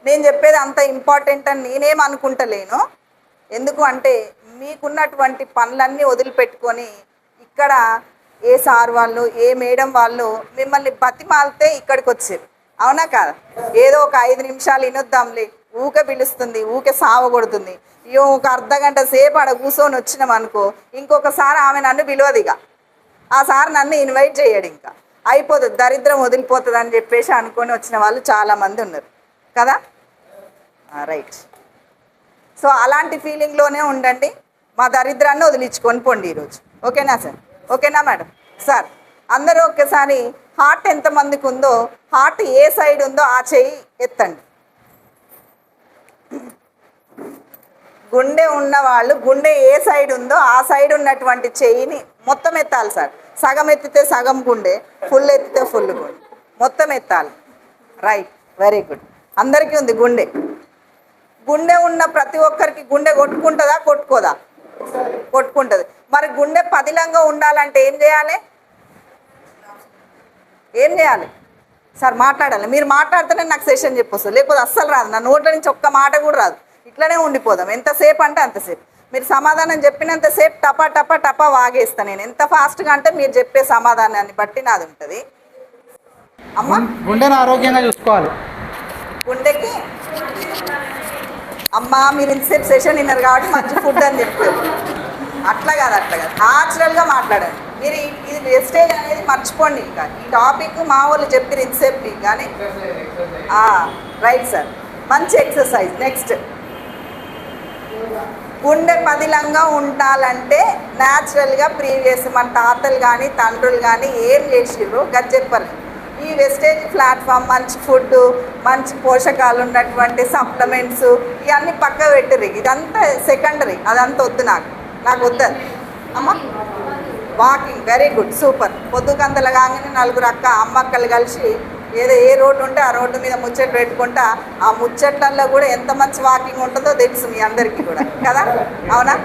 నేను చెప్పేది అంత ఇంపార్టెంట్ అని నేనేం అనుకుంటలేను. ఎందుకు అంటే మీకున్నటువంటి పనులన్నీ వదిలిపెట్టుకొని ఇక్కడ ఏ సార్ వాళ్ళు ఏ మేడం వాళ్ళు మిమ్మల్ని బతిమాలితే ఇక్కడికి వచ్చారు, అవునా కాదా? ఏదో ఒక 5 నిమిషాలు వినొద్దాంలే, ఊకే పిలుస్తుంది, ఊకే సావగొడుతుంది, ఇయో ఒక అర్ధగంట సేపు ఆడ కూర్చొని వచ్చినాం అనుకో, ఇంకొకసారి ఆమె నన్ను పిలవదు, ఇక ఆ సార్ నన్ను ఇన్వైట్ చేయడు, ఇంకా అయిపోతుంది, దరిద్రం వదిలిపోతుంది అని చెప్పేసి అనుకొని వచ్చిన వాళ్ళు చాలామంది ఉన్నారు కదా. రైట్. సో అలాంటి ఫీలింగ్లోనే ఉండండి, మా దరిద్రాన్ని వదిలించుకొని పోండి ఈరోజు. ఓకేనా సార్? ఓకేనా మేడం? సార్ అందరూ ఒకేసారి హార్ట్ ఎంతమందికి ఉందో, హార్ట్ ఏ సైడ్ ఉందో ఆ చెయ్యి ఎత్తండి. గుండె ఉన్నవాళ్ళు గుండె ఏ సైడ్ ఉందో ఆ సైడ్ ఉన్నటువంటి చెయ్యిని మొత్తం ఎత్తాలి సార్. సగం ఎత్తితే సగం గుండె, ఫుల్ ఎత్తితే ఫుల్ గుండె, మొత్తం ఎత్తాలి. Right, very good. అందరికీ ఉంది గుండె. గుండె ఉన్న ప్రతి ఒక్కరికి గుండె కొట్టుకుంటుందా కొట్టుకోదా? కొట్టుకుంటుంది. మరి గుండె పదిలంగా ఉండాలంటే ఏం చేయాలి? ఏం చేయాలి సార్? మాట్లాడాలి. మీరు మాట్లాడితేనే నాకు సెషన్ చెప్పొస్తుంది, లేకపోతే అస్సలు రాదు, నా నోట్ల నుంచి ఒక్క మాట కూడా రాదు. ఇట్లనే ఉండిపోదాం, ఎంతసేపు అంటే అంతసేపు. మీరు సమాధానం చెప్పినంతసేపు టపా టపా టపా వాగేస్తాను నేను. ఎంత ఫాస్ట్గా అంటే మీరు చెప్పే సమాధానాన్ని బట్టి నాది ఉంటుంది. అమ్మ గుండెను ఆరోగ్యంగా చూసుకోవాలి. గుండెకి అమ్మ మీరు ఇంతసేపు సెషన్ విన్నారు కాబట్టి మంచి ఫుడ్ అని చెప్తారు. అట్లా కాదు, అట్లా కాదు, న్యాచురల్గా మాట్లాడండి. మీరు ఇది వేస్టేజ్ అనేది మర్చిపోండి. ఇంకా ఈ టాపిక్ మా వాళ్ళు చెప్పారు ఇంతసేపు కానీ. రైట్ సార్, మంచి ఎక్సర్సైజ్. నెక్స్ట్, గుండె పదిలంగా ఉండాలంటే న్యాచురల్గా ప్రీవియస్ మన తాతలు కానీ తండ్రులు కానీ ఏం చేసిర్రు గది చెప్పారు. ఈ వెస్టేజ్ ప్లాట్ఫామ్, మంచి ఫుడ్, మంచి పోషకాలు ఉన్నటువంటి సప్లిమెంట్స్ ఇవన్నీ పక్క పెట్టరు. ఇదంతా సెకండరీ, అదంతా వద్దు, నాకు వద్దు అమ్మ. Walking, very good, super. పొద్దుకంతలు కాగానే నలుగురు అమ్మక్కలు కలిసి ఏదో ఏ రోడ్డు ఉంటే ఆ రోడ్డు మీద ముచ్చట్లు పెట్టుకుంటా, ఆ ముచ్చట్లలో కూడా ఎంత మంచి వాకింగ్ ఉంటుందో తెలుసు మీ అందరికీ కూడా కదా, అవునా?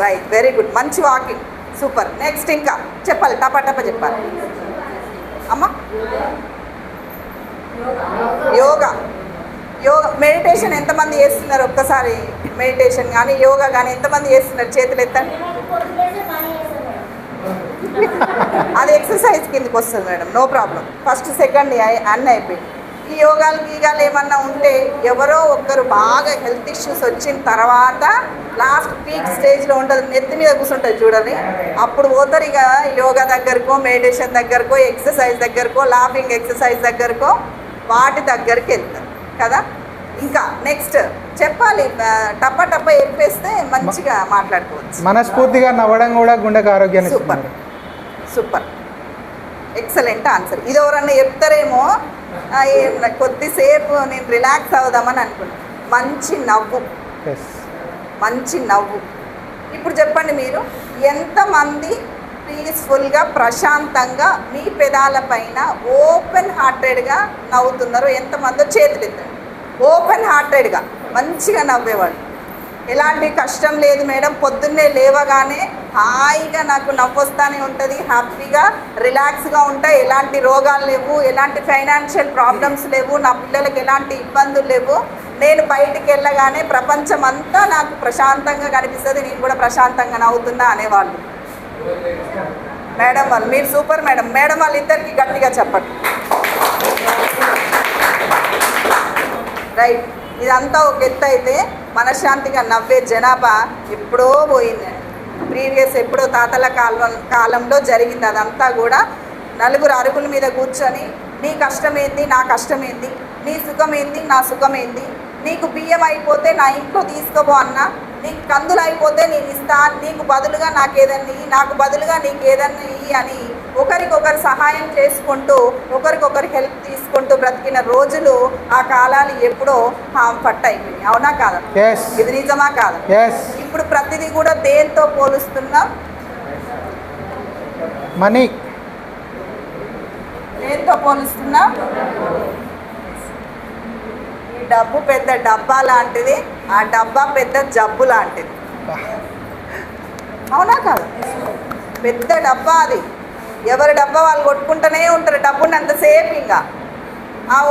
రైట్, వెరీ గుడ్, మంచి వాకింగ్, సూపర్. నెక్స్ట్ ఇంకా చెప్పాలి, టపా టపా చెప్పాలి అమ్మ. యోగా. మెడిటేషన్ ఎంతమంది చేస్తున్నారు? ఒక్కసారి మెడిటేషన్ కానీ యోగా కానీ ఎంతమంది చేస్తున్నారు? చేతులు ఎత్తండి. అది ఎక్సర్సైజ్ కిందకి వస్తుంది madam, no problem. First second అన్నీ అయిపోయింది. ఈ యోగాలు గీగాలు ఏమన్నా ఉంటే ఎవరో ఒక్కరు బాగా హెల్త్ ఇష్యూస్ వచ్చిన తర్వాత లాస్ట్ పీక్ స్టేజ్లో ఉంటుంది, నెత్తి మీద కూర్చుంటుంది చూడండి, అప్పుడు పోతారు ఇక యోగా దగ్గరకో, మెడిటేషన్ దగ్గరకో, ఎక్సర్సైజ్ దగ్గరకో, లాఫింగ్ ఎక్సర్సైజ్ దగ్గరకో, వాటి దగ్గరికి వెళ్తారు కదా. ఇంకా నెక్స్ట్ చెప్పాలి, టప్ప టప్ప చెప్పేస్తే మంచిగా మాట్లాడుకోవచ్చు. మనస్ఫూర్తిగా నవ్వడం కూడా గుండెకు ఆరోగ్యాన్ని. Super super, excellent answer. ఇది ఎవరన్నా చెప్తారేమో, కొద్దిసేపు నేను రిలాక్స్ అవుదామని అనుకున్నాను. మంచి నవ్వు, మంచి నవ్వు. ఇప్పుడు చెప్పండి, మీరు ఎంతమంది పీస్ఫుల్గా ప్రశాంతంగా మీ పెదాల పైన ఓపెన్ హార్టెడ్గా నవ్వుతున్నారు? ఎంతమందో చేతులు ఎత్తండి. ఓపెన్ హార్టెడ్గా మంచిగా నవ్వేవాళ్ళు. ఎలాంటి కష్టం లేదు మేడం, పొద్దున్నే లేవగానే హాయిగా నాకు నవ్వొస్తానే ఉంటుంది, హ్యాపీగా రిలాక్స్గా ఉంటాయి, ఎలాంటి రోగాలు లేవు, ఎలాంటి ఫైనాన్షియల్ ప్రాబ్లమ్స్ లేవు, నా పిల్లలకి ఎలాంటి ఇబ్బందులు లేవు, నేను బయటికి వెళ్ళగానే ప్రపంచం అంతా నాకు ప్రశాంతంగా కనిపిస్తుంది, నేను కూడా ప్రశాంతంగా నవ్వుతున్నా అనేవాళ్ళు. మేడం వాళ్ళు, మీరు సూపర్ మేడం. మేడం వాళ్ళు ఇద్దరికి గట్టిగా చెప్పండి. రైట్. ఇదంతా ఒక ఎత్తు అయితే మనశ్శాంతిగా నవ్వే జనాభా ఎప్పుడో పోయిందండి. ప్రీవియస్ ఎప్పుడో తాతల కాలంలో జరిగింది. అదంతా కూడా నలుగురు అరుగుల మీద కూర్చొని నీ కష్టమేంది నా కష్టమేంది, నీ సుఖమేంది నా సుఖమేంది, నీకు బియ్యం అయిపోతే నా ఇంట్లో తీసుకోబో అన్న, నీకు కందులు అయిపోతే నేను ఇస్తా, నీకు బదులుగా నాకేదన్నా ఇయ్యి, నాకు బదులుగా నీకు ఏదన్నా ఇయ్యి అని ఒకరికొకరు సహాయం చేసుకుంటూ ఒకరికొకరు హెల్ప్ తీసుకుంటూ బ్రతికిన రోజులు, ఆ కాలాలు ఎప్పుడో పట్టు అయిపోయినాయి, అవునా కాదా? ఇది నిజమా కాదా? ఇప్పుడు ప్రతిదీ కూడా దేంతో పోలుస్తున్నాం? మనీ. దేంతో పోలుస్తున్నాం? డబ్బు పెద్ద డబ్బా లాంటిది, ఆ డబ్బా పెద్ద జబ్బు లాంటిది, అవునా కాదు? పెద్ద డబ్బా అది, ఎవరి డబ్బా వాళ్ళు కొట్టుకుంటూనే ఉంటారు డబ్బుని అంతసేపు. ఇంకా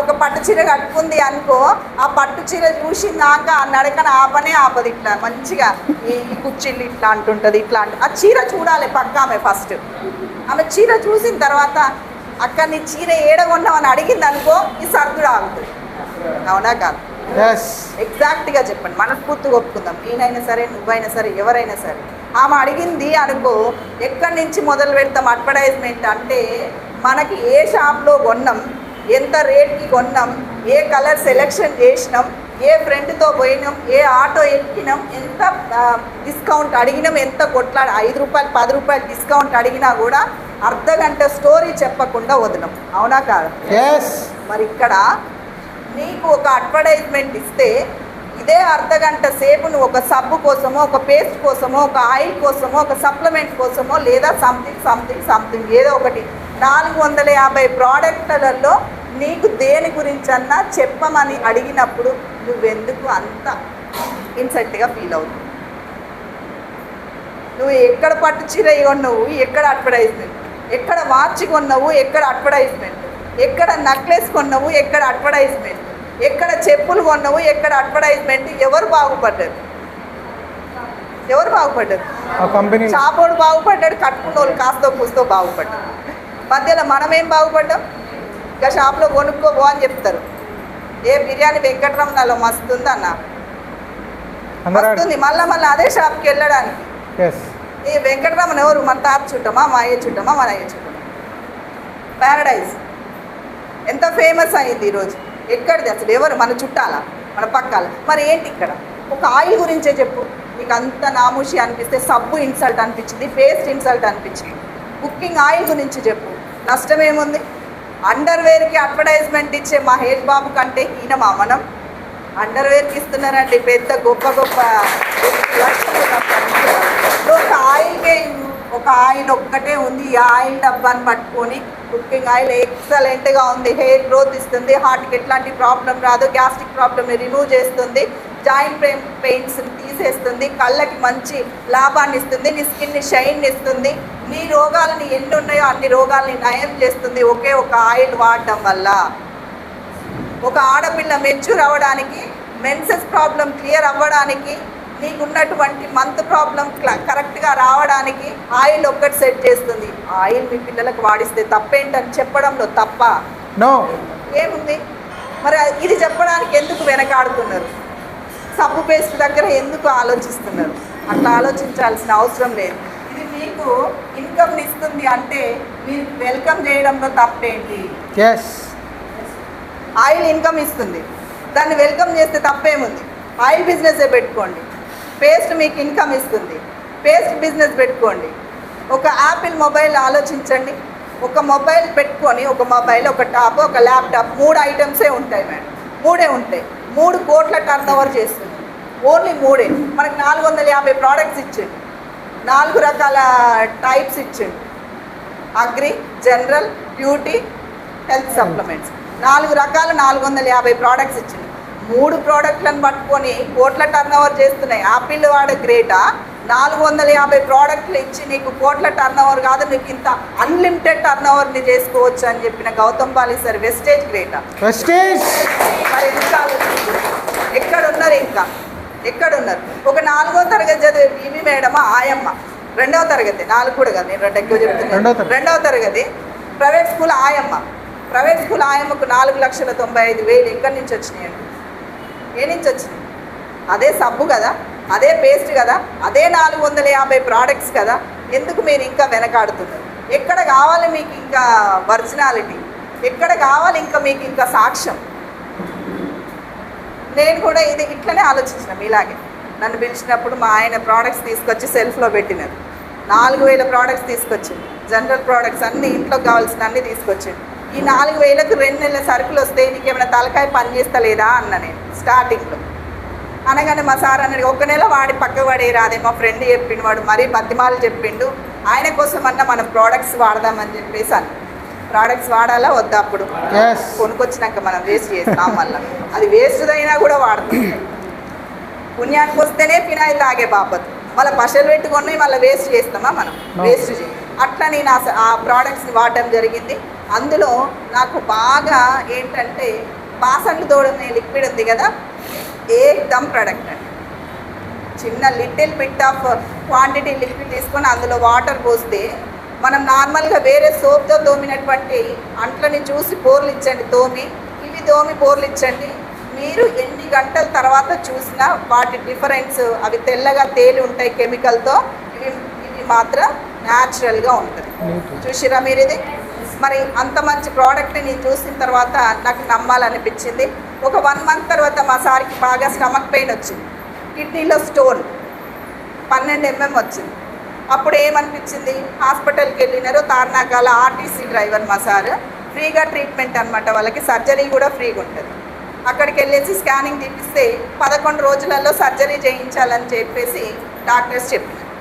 ఒక పట్టు చీర కట్టుకుంది అనుకో, ఆ పట్టు చీర చూసిందాక ఆ నడకన ఆపనే ఆపదు. ఇట్లా మంచిగా ఈ కుర్చీలు ఇట్లా అంటుంటుంది, ఇట్లా ఆ చీర చూడాలి పక్క ఆమె ఫస్ట్. ఆమె చీర చూసిన తర్వాత అక్క నీ చీర ఏడగొన్నామని అడిగింది అనుకో, ఈ సర్దుడు ఆగుతుంది. అవునా కాదు? ఎగ్జాక్ట్గా చెప్పండి, మనస్ఫూర్తిగా ఒప్పుకుందాం. నేనైనా సరే, నువ్వైనా సరే, ఎవరైనా సరే. ఆమె అడిగింది అనుకో, ఎక్కడి నుంచి మొదలు పెడతాం అడ్వర్టైజ్మెంట్ అంటే, మనకి ఏ షాప్లో కొన్నాం, ఎంత రేట్కి కొన్నాం, ఏ కలర్ సెలెక్షన్ చేసినాం, ఏ ఫ్రెండ్తో పోయినాం, ఏ ఆటో ఎక్కినాం, ఎంత డిస్కౌంట్ అడిగినాం, ఎంత కొట్లాడి 5 రూపాయలు 10 రూపాయలు డిస్కౌంట్ అడిగినా కూడా అర్ధగంట స్టోరీ చెప్పకుండా వదిలాం. అవునా కాదు? మరి ఇక్కడ నీకు ఒక అడ్వర్టైజ్మెంట్ ఇస్తే ఇదే అర్ధగంట సేపు నువ్వు ఒక సబ్బు కోసమో, ఒక పేస్ట్ కోసమో, ఒక ఆయిల్ కోసమో, ఒక సప్లిమెంట్ కోసమో, లేదా సంథింగ్ ఏదో ఒకటి 450 ప్రోడక్ట్లలో నీకు దేని గురించి అన్నా చెప్పమని అడిగినప్పుడు నువ్వెందుకు అంత ఇన్సల్ట్గా ఫీల్ అవుతావు? నువ్వు ఎక్కడ పట్టు చీర కొన్నావు, ఎక్కడ అడ్వర్టైజ్మెంట్, ఎక్కడ వాచ్ కొన్నావు, ఎక్కడ అడ్వర్టైజ్మెంట్, ఎక్కడ నెక్లెస్ కొన్నావు, ఎక్కడ అడ్వర్టైజ్మెంట్, ఎక్కడ చెప్పులు కొన్నావు, ఎక్కడ అడ్వర్టైజ్మెంట్. ఎవరు బాగుపడ్డారు? ఎవరు బాగుపడ్డారు? చాపోడు బాగుపడ్డాడు, కట్టుకున్న వాళ్ళు కాస్తో కూస్తో బాగుపడ్డారు. మధ్యలో మనమేం బాగుపడ్డాం? ఇంకా షాప్లో కొనుక్కోబో అని చెప్తారు. ఏ బిర్యానీ వెంకటరమణలో మస్తు ఉందన్న, మస్తుంది. మళ్ళీ అదే షాప్కి వెళ్ళడానికి ఈ వెంకటరమణ ఎవరు? మన తాత చుట్టమా, మా అయ్య చుట్టమా, మన అయ్య చుట్టమా? ప్యారడైజ్ ఎంత ఫేమస్ అయింది ఈరోజు. ఎక్కడిది అసలు? ఎవరు? మన చుట్టాలా, మన పక్కాల? మరి ఏంటి ఇక్కడ? ఒక ఆయిల్ గురించే చెప్పు. నీకు అంత నామూషి అనిపిస్తే సబ్బు ఇన్సల్ట్ అనిపించింది, పేస్ట్ ఇన్సల్ట్ అనిపించింది. కుకింగ్ ఆయిల్ గురించి చెప్పు, నష్టం ఏముంది? అండర్వేర్కి అడ్వర్టైజ్మెంట్ ఇచ్చే మహేష్ బాబు కంటే ఈయనమా మనం? అండర్వేర్కి ఇస్తున్నారండి పెద్ద గొప్ప ఒక ఆయిల్ ఒక్కటే ఉంది. ఈ ఆయిల్ డబ్బాని పట్టుకొని కుకింగ్ ఆయిల్ ఎక్సలెంట్గా ఉంది, హెయిర్ గ్రోత్ ఇస్తుంది, హార్ట్కి ఎట్లాంటి ప్రాబ్లం రాదు, గ్యాస్ట్రిక్ ప్రాబ్లమ్ని రిమూవ్ చేస్తుంది, జాయింట్ పెయిన్స్ని తీసేస్తుంది, కళ్ళకి మంచి లాభాన్ని ఇస్తుంది, నీ స్కిన్ని షైన్ ఇస్తుంది, నీ రోగాలని ఎన్ని ఉన్నాయో అన్ని రోగాలని నయం చేస్తుంది ఒకే ఒక ఆయిల్ వాడడం వల్ల. ఒక ఆడపిల్ల మెచ్యూర్ అవ్వడానికి, మెన్సెస్ ప్రాబ్లం క్లియర్ అవ్వడానికి, నీకున్నటువంటి మంత్ ప్రాబ్లం కరెక్ట్గా రావడానికి ఆయిల్ ఒక్కటి సెట్ చేస్తుంది. ఆయిల్ మీ పిల్లలకు వాడిస్తే తప్పేంటని చెప్పడంలో తప్ప ఏముంది? మరి ఇది చెప్పడానికి ఎందుకు వెనకాడుతున్నారు? సబ్బు పేస్ట్ దగ్గర ఎందుకు ఆలోచిస్తున్నారు? అట్లా ఆలోచించాల్సిన అవసరం లేదు. ఇది మీకు ఇన్కమ్ ఇస్తుంది అంటే మీరు వెల్కమ్ చేయడంలో తప్పేంటి? ఆయిల్ ఇన్కమ్ ఇస్తుంది, దాన్ని వెల్కమ్ చేస్తే తప్పేముంది? ఆయిల్ బిజినెసే పెట్టుకోండి. పేస్ట్ మీకు ఇన్కమ్ ఇస్తుంది, పేస్ట్ బిజినెస్ పెట్టుకోండి. ఒక యాపిల్ మొబైల్ ఆలోచించండి. ఒక మొబైల్ పెట్టుకొని, ఒక మొబైల్, ఒక టాప్, ఒక ల్యాప్టాప్, 3 ఐటమ్సే ఉంటాయి మేడం. 3 ఉంటాయి. 3 కోట్ల టర్న్ ఓవర్ చేస్తుంది. ఓన్లీ 3. మనకు 450 ప్రోడక్ట్స్ ఇచ్చిండు, 4 రకాల టైప్స్ ఇచ్చిండు. Agri, general, beauty, health supplements, 4 రకాల 450 ప్రోడక్ట్స్ ఇచ్చిండు. 3 ప్రోడక్ట్లను పట్టుకొని కోట్ల టర్న్ ఓవర్ చేస్తున్నాయి. యాపిల్ వాడు గ్రేటా? 450 ప్రోడక్ట్లు ఇచ్చి నీకు కోట్ల టర్న్ ఓవర్ కాదు, నీకు ఇంత అన్లిమిటెడ్ టర్న్ ఓవర్ని చేసుకోవచ్చు అని చెప్పిన గౌతమ్ బాలి సార్ వెస్టేజ్ గ్రేటా? మరి ఇంకా ఎక్కడున్నారు? ఎక్కడున్నారు? ఒక 4వ తరగతి చదివే బీబీ మేడమా, ఆయమ్మ, 2వ తరగతి, 4 కూడా కాదు, నేను 2 ఎక్కువ చెప్తున్నాను, 2వ తరగతి ప్రైవేట్ స్కూల్ ఆయమ్మ. ప్రైవేట్ స్కూల్ ఆయమ్మకు 4,95,000 ఎక్కడి నుంచి వచ్చినాయండి? ఏ నుంచి వచ్చినాయి? అదే సబ్బు కదా, అదే పేస్ట్ కదా, అదే 450 ప్రోడక్ట్స్ కదా. ఎందుకు మీరు ఇంకా వెనకాడుతున్నారు? ఎక్కడ కావాలి మీకు ఇంకా ఒరిజినాలిటీ? ఎక్కడ కావాలి ఇంకా మీకు ఇంకా సాక్ష్యం? నేను కూడా ఇది ఇట్లనే ఆలోచించిన మీలాగే. నన్ను పిలిచినప్పుడు మా ఆయన ప్రోడక్ట్స్ తీసుకొచ్చి సెల్ఫ్లో పెట్టినారు. 4,000 ప్రోడక్ట్స్ తీసుకొచ్చింది, జనరల్ ప్రోడక్ట్స్ అన్నీ, ఇంట్లో కావాల్సిన అన్నీ తీసుకొచ్చింది. ఈ 4,000కు 2 నెలల సరుకులు వస్తే నీకేమైనా తలకాయ పని చేస్తా లేదా అన్న నేను స్టార్టింగ్లో. అనగానే మా సార్ అన్నాడు, 1 నెల వాడి పక్క వాడే రాదే, మా ఫ్రెండ్ చెప్పిండు, వాడు మరీ బతిమాలు చెప్పిండు, ఆయన కోసం అన్న మనం ప్రోడక్ట్స్ వాడదామని చెప్పేసి అన్న. ప్రోడక్ట్స్ వాడాలా వద్దా? అప్పుడు కొనుక్కొచ్చినాక మనం వేస్ట్ చేస్తాం, మళ్ళీ అది వేస్ట్ అయినా కూడా వాడతాం. పుణ్యానికి వస్తేనే ఫినాయిల్ తాగే బాపత్, మళ్ళీ పశలు పెట్టుకొని మళ్ళీ వేస్ట్ చేస్తామా? మనం వేస్ట్ చేయం. అట్లా నేను ఆ ప్రోడక్ట్స్ని వాడడం జరిగింది. అందులో నాకు బాగా ఏంటంటే బాసన్లు తోడునే లిక్విడ్ ఉంది కదా, ఏకదమ్ ప్రోడక్ట్ అండి. చిన్న little bit of quantity liquid తీసుకొని అందులో వాటర్ పోస్తే మనం నార్మల్గా వేరే సోప్తో తోమినటువంటి అంట్లని చూసి పోర్లు ఇచ్చండి, ఇవి తోమి పోర్లు ఇచ్చండి. మీరు ఎన్ని గంటల తర్వాత చూసినా వాటి డిఫరెన్స్, అవి తెల్లగా తేలి ఉంటాయి కెమికల్తో, ఇవి మాత్రం న్యాచురల్గా ఉంటుంది. చూసిరా మీరు ఇది? మరి అంత మంచి ప్రోడక్ట్ని నేను చూసిన తర్వాత నాకు నమ్మాలనిపించింది. ఒక 1 మంత్ తర్వాత మా సార్కి బాగా స్టమక్ పెయిన్ వచ్చింది, కిడ్నీలో స్టోన్ 12 mm వచ్చింది. అప్పుడు ఏమనిపించింది, హాస్పిటల్కి వెళ్ళినారు. తార్నాకాల ఆర్టీసీ డ్రైవర్ మా సార్, ఫ్రీగా ట్రీట్మెంట్ అనమాట, వాళ్ళకి సర్జరీ కూడా ఫ్రీగా ఉంటుంది. అక్కడికి వెళ్ళేసి స్కానింగ్ తీపిస్తే 11 రోజులలో సర్జరీ చేయించాలని చెప్పేసి డాక్టర్స్ చెప్పినారు.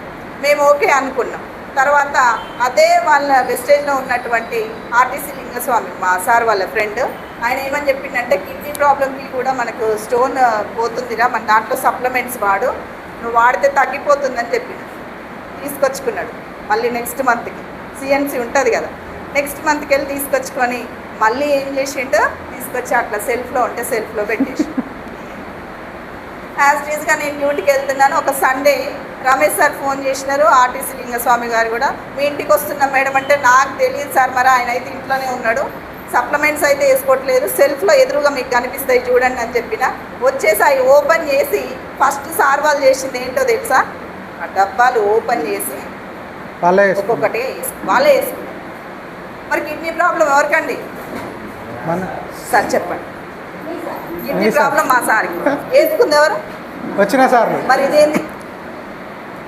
మేము ఓకే అనుకున్నాం. తర్వాత అదే వాళ్ళ వెస్టేజ్లో ఉన్నటువంటి ఆర్టీసీ లింగస్వామి మా సార్ వాళ్ళ ఫ్రెండ్, ఆయన ఏమని చెప్పిందంటే కిడ్నీ ప్రాబ్లమ్కి కూడా మనకు స్టోన్ పోతుందిరా, మన దాంట్లో సప్లిమెంట్స్ వాడు, నువ్వు వాడితే తగ్గిపోతుందని చెప్పిన. తీసుకొచ్చుకున్నాడు. మళ్ళీ నెక్స్ట్ మంత్కి సిఎన్సి ఉంటుంది కదా, నెక్స్ట్ మంత్కి వెళ్ళి తీసుకొచ్చుకొని మళ్ళీ ఏం చేసిండు, తీసుకొచ్చి అట్లా సెల్ఫ్లో ఉంటే సెల్ఫ్లో పెట్టేసి యాజ్ టీజ్గా నేను డ్యూటీకి వెళ్తున్నాను. ఒక సండే రమేష్ సార్ ఫోన్ చేసినారు, ఆర్టీసీ లింగస్వామి గారు కూడా, మీ ఇంటికి వస్తున్నాం మేడం అంటే, నాకు తెలియదు సార్, మరి ఆయన అయితే ఇంట్లోనే ఉన్నాడు, సప్లిమెంట్స్ అయితే వేసుకోవట్లేదు, సెల్ఫ్లో ఎదురుగా మీకు కనిపిస్తాయి చూడండి అని చెప్పిన. వచ్చేసి అవి ఓపెన్ చేసి ఫస్ట్ సార్ వాళ్ళు చేసింది ఏంటో తెలుసా, ఆ డబ్బాలు ఓపెన్ చేసి ఒక్కొక్కటి వాళ్ళే వేసుకున్నారు. మరి కిడ్నీ ప్రాబ్లం ఎవరికండి సార్ చెప్పండి? కిడ్నీ ప్రాబ్లం మా సార్కి, వేసుకుంది ఎవరు? వచ్చిన సార్. మరి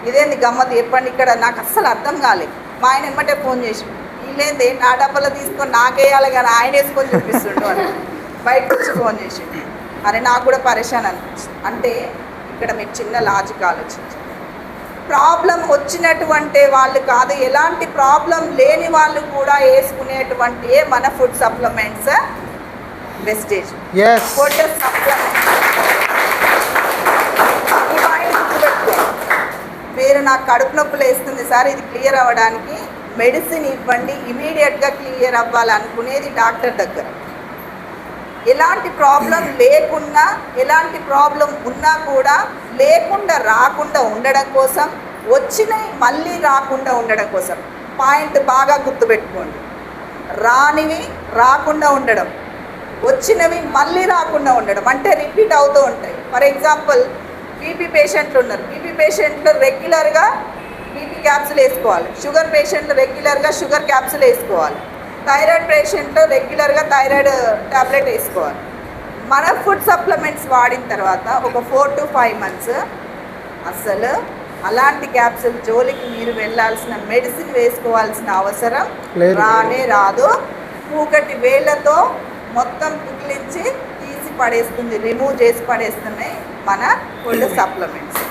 ఇదేంది గమ్మత్ చెప్పండి. ఇక్కడ నాకు అస్సలు అర్థం కాలేదు. మా ఆయన ఎమ్మటే ఫోన్ చేసి, వీళ్ళేంది నా డబ్బాలో తీసుకొని నాకేయాలి కానీ ఆయన వేసుకొని చూపిస్తుండు అని బయటకు వచ్చి ఫోన్ చేసి, అరే నాకు కూడా పరేషాన్ అనిపించింది. అంటే ఇక్కడ మీకు చిన్న లాజిక్ ఆలోచించండి. ప్రాబ్లం వచ్చినటువంటి వాళ్ళు కాదు, ఎలాంటి ప్రాబ్లం లేని వాళ్ళు కూడా వేసుకునేటువంటి మన food supplements wastage food supplements. మీరు నాకు కడుపు నొప్పులు వేస్తుంది సార్, ఇది క్లియర్ అవ్వడానికి మెడిసిన్ ఇవ్వండి, ఇమీడియట్గా క్లియర్ అవ్వాలనుకునేది డాక్టర్ దగ్గర. ఎలాంటి ప్రాబ్లం లేకున్నా, ఎలాంటి ప్రాబ్లం ఉన్నా కూడా లేకుండా రాకుండా ఉండడం కోసం, వచ్చినవి మళ్ళీ రాకుండా ఉండడం కోసం పాయింట్ బాగా గుర్తుపెట్టుకోండి. రానివి రాకుండా ఉండడం, వచ్చినవి మళ్ళీ రాకుండా ఉండడం, అంటే రిపీట్ అవుతూ ఉంటాయి. ఫర్ ఎగ్జాంపుల్ బీపీ పేషెంట్లు ఉన్నారు, బీపీ పేషెంట్లు రెగ్యులర్గా బీపీ క్యాప్సుల్ వేసుకోవాలి, షుగర్ పేషెంట్లు రెగ్యులర్గా షుగర్ క్యాప్సుల్ వేసుకోవాలి, థైరాయిడ్ పేషెంట్లు రెగ్యులర్గా థైరాయిడ్ ట్యాబ్లెట్ వేసుకోవాలి. మన ఫుడ్ సప్లిమెంట్స్ వాడిన తర్వాత ఒక 4 to 5 months అసలు అలాంటి క్యాప్సుల్ జోలికి మీరు వెళ్ళాల్సిన, మెడిసిన్ వేసుకోవాల్సిన అవసరం రానే రాదు. పూకటి వేళ్ళతో మొత్తం పిగిలించి తీసి పడేస్తుంది, రిమూవ్ చేసి పడేస్తున్నాయి మన ఫుడ్ సప్లిమెంట్స్.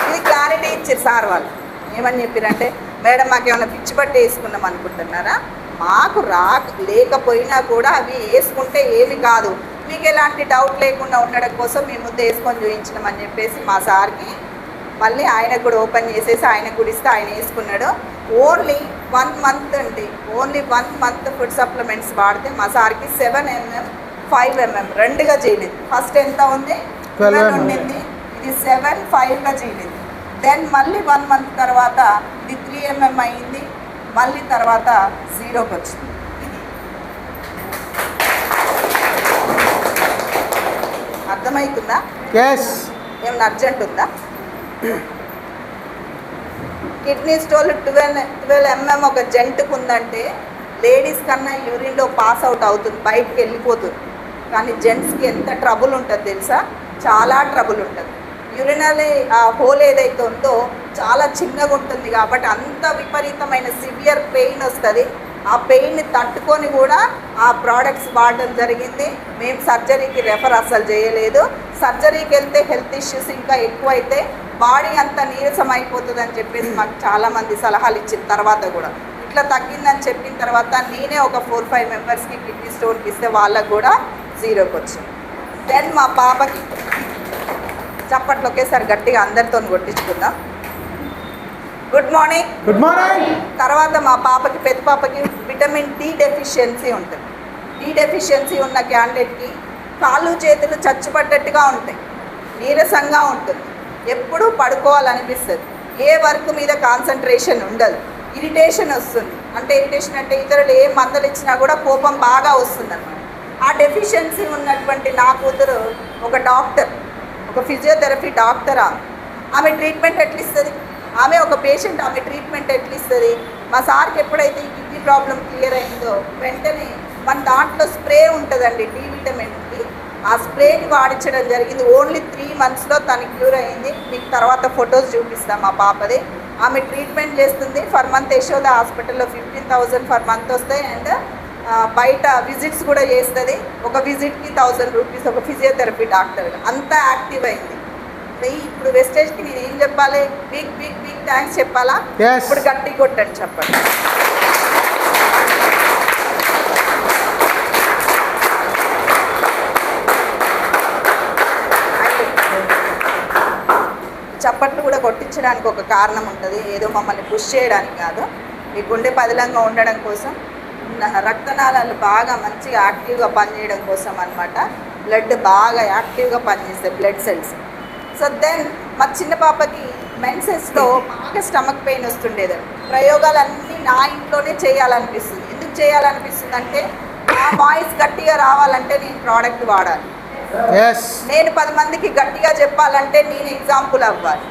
ఇది క్లారిటీ ఇచ్చారు సార్ వాళ్ళు. ఏమని చెప్పారంటే, మేడం మాకేమైనా పిచ్చి బట్టి వేసుకున్నాం అనుకుంటున్నారా? మాకు లేకపోయినా కూడా అవి వేసుకుంటే ఏమి కాదు, మీకు ఎలాంటి డౌట్ లేకుండా ఉండడం కోసం మేము ముందు వేసుకొని చూపించినామని చెప్పేసి మా సార్కి మళ్ళీ ఆయనకు కూడా ఓపెన్ చేసేసి ఆయనకు కూడా ఇస్తే ఆయన వేసుకున్నాడు. ఓన్లీ 1 month అండి, ఓన్లీ 1 month ఫుడ్ సప్లిమెంట్స్ వాడితే మా సార్కి 7 mm 5 mm రెండుగా చేయలేదు. ఫస్ట్ ఎంత ఉంది, 12 ఉండింది, ఇది 7 5గా చేయలేదు. దెన్ మళ్ళీ 1 month తర్వాత ఇది 3 mm అయింది, మళ్ళీ తర్వాత 0కి వచ్చింది. అర్థమవుతుందా? ఏమన్నా అర్జెంట్ ఉందా? కిడ్నీ స్టోన్ 12 mm ఒక జెంట్కు ఉందంటే లేడీస్ కన్నా యూరిన్లో పాస్ అవుట్ అవుతుంది, బయటికి వెళ్ళిపోతుంది. కానీ జెంట్స్కి ఎంత ట్రబుల్ ఉంటుంది తెలుసా? చాలా ట్రబుల్ ఉంటుంది. యూరినరీ ఆ హోల్ ఏదైతే ఉందో చాలా చిన్నగా ఉంటుంది కాబట్టి అంత విపరీతమైన సివియర్ పెయిన్ వస్తుంది. ఆ పెయిన్ని తట్టుకొని కూడా ఆ ప్రోడక్ట్స్ వాడడం జరిగింది. మేము సర్జరీకి రెఫర్ అస్సలు చేయలేదు. సర్జరీకి వెళ్తే హెల్త్ ఇష్యూస్ ఇంకా ఎక్కువైతే బాడీ అంతా నీరసం అయిపోతుంది అని చెప్పేసి మాకు చాలామంది సలహాలు ఇచ్చిన తర్వాత కూడా ఇట్లా తగ్గిందని చెప్పిన తర్వాత నేనే ఒక 4-5 మెంబర్స్కి కిడ్నీ స్టోన్కి ఇస్తే వాళ్ళకు కూడా 0కి వచ్చింది. దెన్ మా పాపకి చప్పట్లు ఒకేసారి గట్టిగా అందరితో కొట్టించుకుందాం. Good morning. Good morning. తర్వాత మా పాపకి పెద్ద పాపకి విటమిన్ డి డెఫిషియన్సీ ఉంటుంది. డి డెఫిషియన్సీ ఉన్న క్యాండిడేట్కి కాళ్ళు చేతులు చచ్చుపడ్డట్టుగా ఉంటాయి, నీరసంగా ఉంటుంది, ఎప్పుడూ పడుకోవాలనిపిస్తుంది, ఏ వర్క్ మీద కాన్సన్ట్రేషన్ ఉండదు, ఇరిటేషన్ వస్తుంది. అంటే ఇరిటేషన్ అంటే ఇతరులు ఏ మందులు ఇచ్చినా కూడా కోపం బాగా వస్తుంది అన్నమాట. ఆ డెఫిషియన్సీ ఉన్నటువంటి నా కూతురు ఒక డాక్టర్, ఒక ఫిజియోథెరపీ డాక్టర్. ఆమె ట్రీట్మెంట్ ఎట్లా ఇస్తుంది? ఆమె ఒక పేషెంట్, ఆమె ట్రీట్మెంట్ ఎట్లా ఇస్తుంది? మా సార్కి ఎప్పుడైతే ఈ కిడ్నీ ప్రాబ్లం క్లియర్ అయిందో వెంటనే మన దాంట్లో స్ప్రే ఉంటుందండి డి విటమిన్కి, ఆ స్ప్రేని వాడించడం జరిగింది. ఓన్లీ 3 monthsలో తను క్యూర్ అయింది. మీకు తర్వాత ఫొటోస్ చూపిస్తాం మా పాపది. ఆమె ట్రీట్మెంట్ చేస్తుంది. ఫర్ మంత్ యశోద హాస్పిటల్లో 15,000 ఫర్ మంత్ వస్తాయి. అండ్ బయట విజిట్స్ కూడా చేస్తుంది. ఒక విజిట్కి 1,000 రూపీస్ ఒక ఫిజియోథెరపీ డాక్టర్గా. అంతా యాక్టివ్ అయింది. ఇప్పుడు వెస్టేజ్కి నేను ఏం చెప్పాలి? బిగ్ బిగ్ బిగ్ థ్యాంక్స్ చెప్పాలా? Yes. ఇప్పుడు గట్టి కొట్టండి చెప్పండి. చప్పట్లు కూడా కొట్టించడానికి ఒక కారణం ఉంటుంది, ఏదో మమ్మల్ని పుష్ చేయడానికి కాదు. మీ గుండె పదిలంగా ఉండడం కోసం, రక్తనాళాలు బాగా మంచిగా యాక్టివ్గా పనిచేయడం కోసం అన్నమాట. బ్లడ్ బాగా యాక్టివ్గా పనిచేస్తాయి, బ్లడ్ సెల్స్. సో దెన్ మా చిన్న పాపకి మెన్సెస్లో బాగా స్టమక్ పెయిన్ వస్తుండేదండి. ప్రయోగాలన్నీ నా ఇంట్లోనే చేయాలనిపిస్తుంది. ఎందుకు చేయాలనిపిస్తుంది అంటే ఆ వాయిస్ గట్టిగా రావాలంటే నేను ప్రోడక్ట్ వాడాలి. నేను 10 మందికి గట్టిగా చెప్పాలంటే నేను ఎగ్జాంపుల్ అవ్వాలి,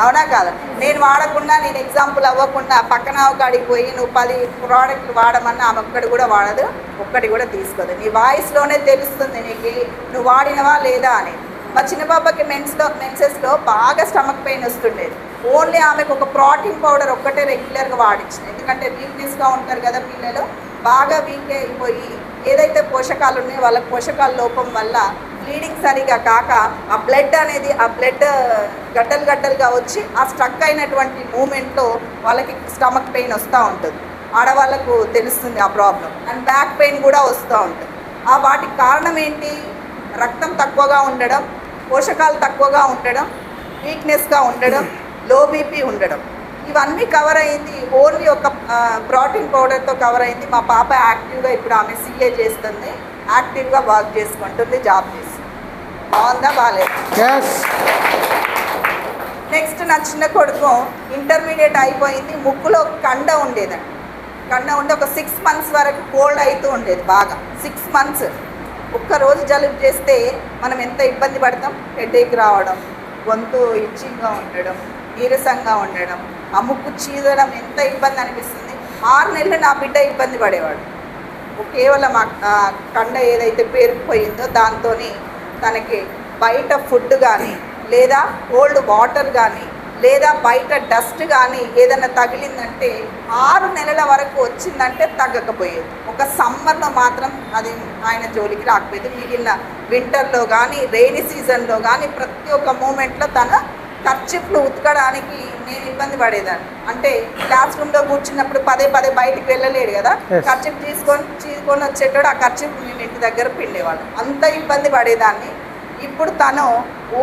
అవునా కాదా? నేను వాడకుండా, నేను ఎగ్జాంపుల్ అవ్వకుండా పక్కన ఒకడికి పోయి నువ్వు 10 ప్రోడక్ట్లు వాడమన్నా ఆమె ఒక్కటి కూడా వాడదు, ఒక్కటి కూడా తీసుకోదు. నీ వాయిస్లోనే తెలుస్తుంది నీకు నువ్వు వాడినవా లేదా అని. మా చిన్న పాపకి మెన్సెస్లో బాగా స్టమక్ పెయిన్ వస్తుండేది. ఓన్లీ ఆమెకు ఒక ప్రోటీన్ పౌడర్ ఒక్కటే రెగ్యులర్గా వాడించింది. ఎందుకంటే వీక్నెస్గా ఉంటారు కదా పిల్లలు, బాగా వీక్ అయిపోయి ఏదైతే పోషకాలు ఉన్నాయో వాళ్ళకి పోషకాల లోపం వల్ల బ్లీడింగ్ సరిగా కాక ఆ బ్లడ్ అనేది, ఆ బ్లడ్ గడ్డలు గడ్డలుగా వచ్చి ఆ స్ట్రక్ అయినటువంటి మూమెంట్లో వాళ్ళకి స్టమక్ పెయిన్ వస్తూ ఉంటుంది. ఆడవాళ్ళకు తెలుస్తుంది ఆ ప్రాబ్లం. అండ్ బ్యాక్ పెయిన్ కూడా వస్తూ ఉంటుంది. ఆ వాటికి కారణం ఏంటి? రక్తం తక్కువగా ఉండడం, పోషకాలు తక్కువగా ఉండడం, వీక్నెస్గా ఉండడం, లో బీపీ ఉండడం. ఇవన్నీ కవర్ అయింది ఓన్లీ ఒక ప్రోటీన్ పౌడర్తో కవర్ అయింది. మా పాప యాక్టివ్గా ఇప్పుడు ఆమె సీఏ చేస్తుంది, యాక్టివ్గా వర్క్ చేసుకుంటుంది, జాబ్ చేస్తుంది. బాగుందా? బాగాలేదు. నెక్స్ట్ నా చిన్న కొడుకు ఇంటర్మీడియట్ అయిపోయింది. ముక్కులో కండ ఉండేదండి. కండ ఉండి ఒక 6 months వరకు కోల్డ్ అవుతూ ఉండేది బాగా. 6 months ఒక్కరోజు జలుబు చేస్తే మనం ఎంత ఇబ్బంది పడతాం? హెడేక్ రావడం, గొంతు ఇచ్చింగ్గా ఉండడం, నీరసంగా ఉండడం, ఆ ముక్కు చీదడం, ఎంత ఇబ్బంది అనిపిస్తుంది. 6 నెలలు నా బిడ్డ ఇబ్బంది పడేవాడు. కేవలం ఆ కండ ఏదైతే పేరుకుపోయిందో దాంతో తనకి బయట ఫుడ్ కానీ, లేదా కోల్డ్ వాటర్ కానీ, లేదా బయట డస్ట్ కానీ ఏదైనా తగిలిందంటే 6 నెలల వరకు వచ్చిందంటే తగ్గకపోయేది. ఒక సమ్మర్లో మాత్రం అది ఆయన జోలికి రాకపోయేది. మిగిలిన వింటర్లో కానీ, రెయినీ సీజన్లో కానీ ప్రతి ఒక్క మూమెంట్లో తన కర్చీఫ్లు ఉతకడానికి నేను ఇబ్బంది పడేదాన్ని. అంటే క్లాస్ రూమ్లో కూర్చున్నప్పుడు పదే బయటికి వెళ్ళలేడు కదా, కర్చీఫ్ తీసుకొని వచ్చేటోడు ఆ కర్చీఫ్ మేము ఇంటి దగ్గర పిండేవాళ్ళం. అంత ఇబ్బంది పడేదాన్ని. ఇప్పుడు తను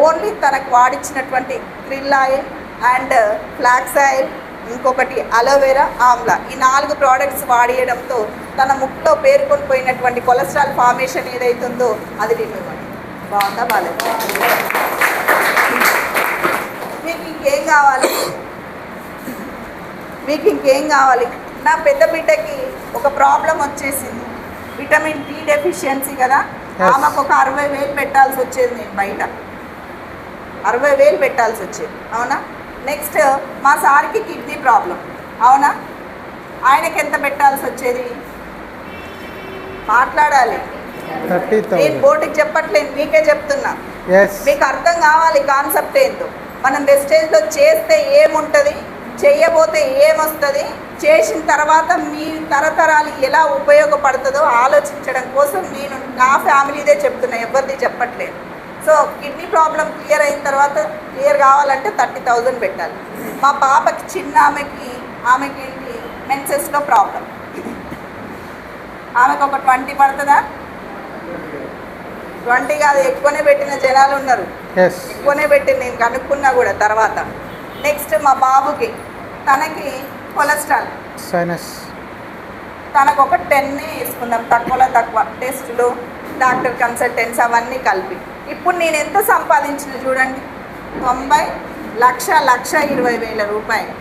ఓన్లీ తనకు వాడించినటువంటి krill oil and flax oil, ఇంకొకటి అలోవెరా, ఆమ్లా, ఈ 4 ప్రోడక్ట్స్ వాడియడంతో తన ముక్కులో పేరుకొని పోయినటువంటి కొలెస్ట్రాల్ ఫార్మేషన్ ఏదైతుందో అది రిమూవ్ అయింది. బాగుందా? బాగాలేదు. మీకు ఇంకేం కావాలి? మీకు ఇంకేం కావాలి? నా పెద్ద బిడ్డకి ఒక ప్రాబ్లం వచ్చేసింది, విటమిన్ డి డెఫిషియన్సీ కదా. ఆమెకు ఒక 60,000 పెట్టాల్సి వచ్చేది. నేను బయట 60,000 పెట్టాల్సి వచ్చేది, అవునా? నెక్స్ట్ మా సార్కి కిడ్నీ ప్రాబ్లం, అవునా? ఆయనకి ఎంత పెట్టాల్సి వచ్చేది? మాట్లాడాలి. నేను బోర్డుకి చెప్పట్లేదు, మీకే చెప్తున్నా. మీకు అర్థం కావాలి కాన్సెప్ట్ ఏంటో. మనం వెస్టేజ్లో చేస్తే ఏముంటుంది, చెయ్యబోతే ఏమొస్తుంది, చేసిన తర్వాత మీ తరతరాలు ఎలా ఉపయోగపడుతుందో ఆలోచించడం కోసం నేను నా ఫ్యామిలీదే చెప్తున్నా, ఎవరిది చెప్పట్లేదు. సో కిడ్నీ ప్రాబ్లం క్లియర్ అయిన తర్వాత, క్లియర్ కావాలంటే 30,000 పెట్టాలి. మా పాపకి చిన్న ఆమెకి ఏంటి మెన్సెస్లో ప్రాబ్లం, ఆమెకు ఒక 20 పడుతుందా? 20 కాదు, ఎక్కువనే పెట్టిన జనాలు ఉన్నారు, ఎక్కువనే పెట్టి నేను కనుక్కున్నా కూడా తర్వాత. నెక్స్ట్ మా బాబుకి తనకి కొలెస్ట్రాల్ సైనస్ తనకు ఒక 10 వేసుకుందాం, తక్కువలో తక్కువ టెస్టులు, డాక్టర్ కన్సల్టెంట్స్ అవన్నీ కలిపి. ఇప్పుడు నేను ఎంత సంపాదించిన చూడండి, 90,20,000 రూపాయలు.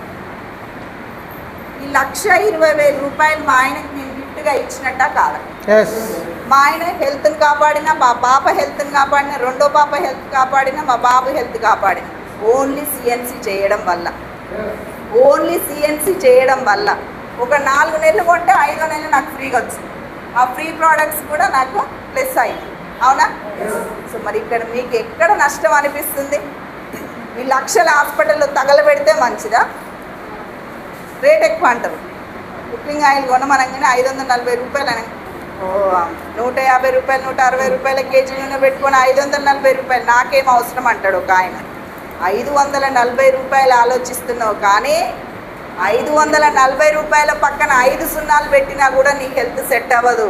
ఈ 1,20,000 రూపాయలు మా ఆయనకి నేను గిఫ్ట్గా ఇచ్చినట్ట కాదా? మా ఆయన హెల్త్ని కాపాడినా, మా పాప హెల్త్ని కాపాడినా, రెండో పాప హెల్త్ కాపాడినా, మా బాబు హెల్త్ కాపాడినా ఓన్లీ సిఎన్సి చేయడం వల్ల. ఓన్లీ సిఎన్సి చేయడం వల్ల ఒక 4 నెలలు కొంటే 5వ నెల నాకు ఫ్రీగా వచ్చింది. ఆ ఫ్రీ ప్రోడక్ట్స్ కూడా నాకు ప్లస్ అయింది. అవునా? సో మరి ఇక్కడ మీకు ఎక్కడ నష్టం అనిపిస్తుంది? ఈ లక్షల హాస్పిటల్లో తగలబెడితే మంచిదా? రేట్ ఎక్కువ అంటారు. కుకింగ్ ఆయిల్ కొనమనగానే 540 రూపాయలు అని, 150 రూపాయలు 160 రూపాయల కేజీ నూనె పెట్టుకొని 540 రూపాయలు నాకేం అవసరం అంటాడు ఒక ఆయన. 540 రూపాయలు ఆలోచిస్తున్నావు, కానీ 540 రూపాయల పక్కన 5 సున్నాలు పెట్టినా కూడా నీ హెల్త్ సెట్ అవ్వదు.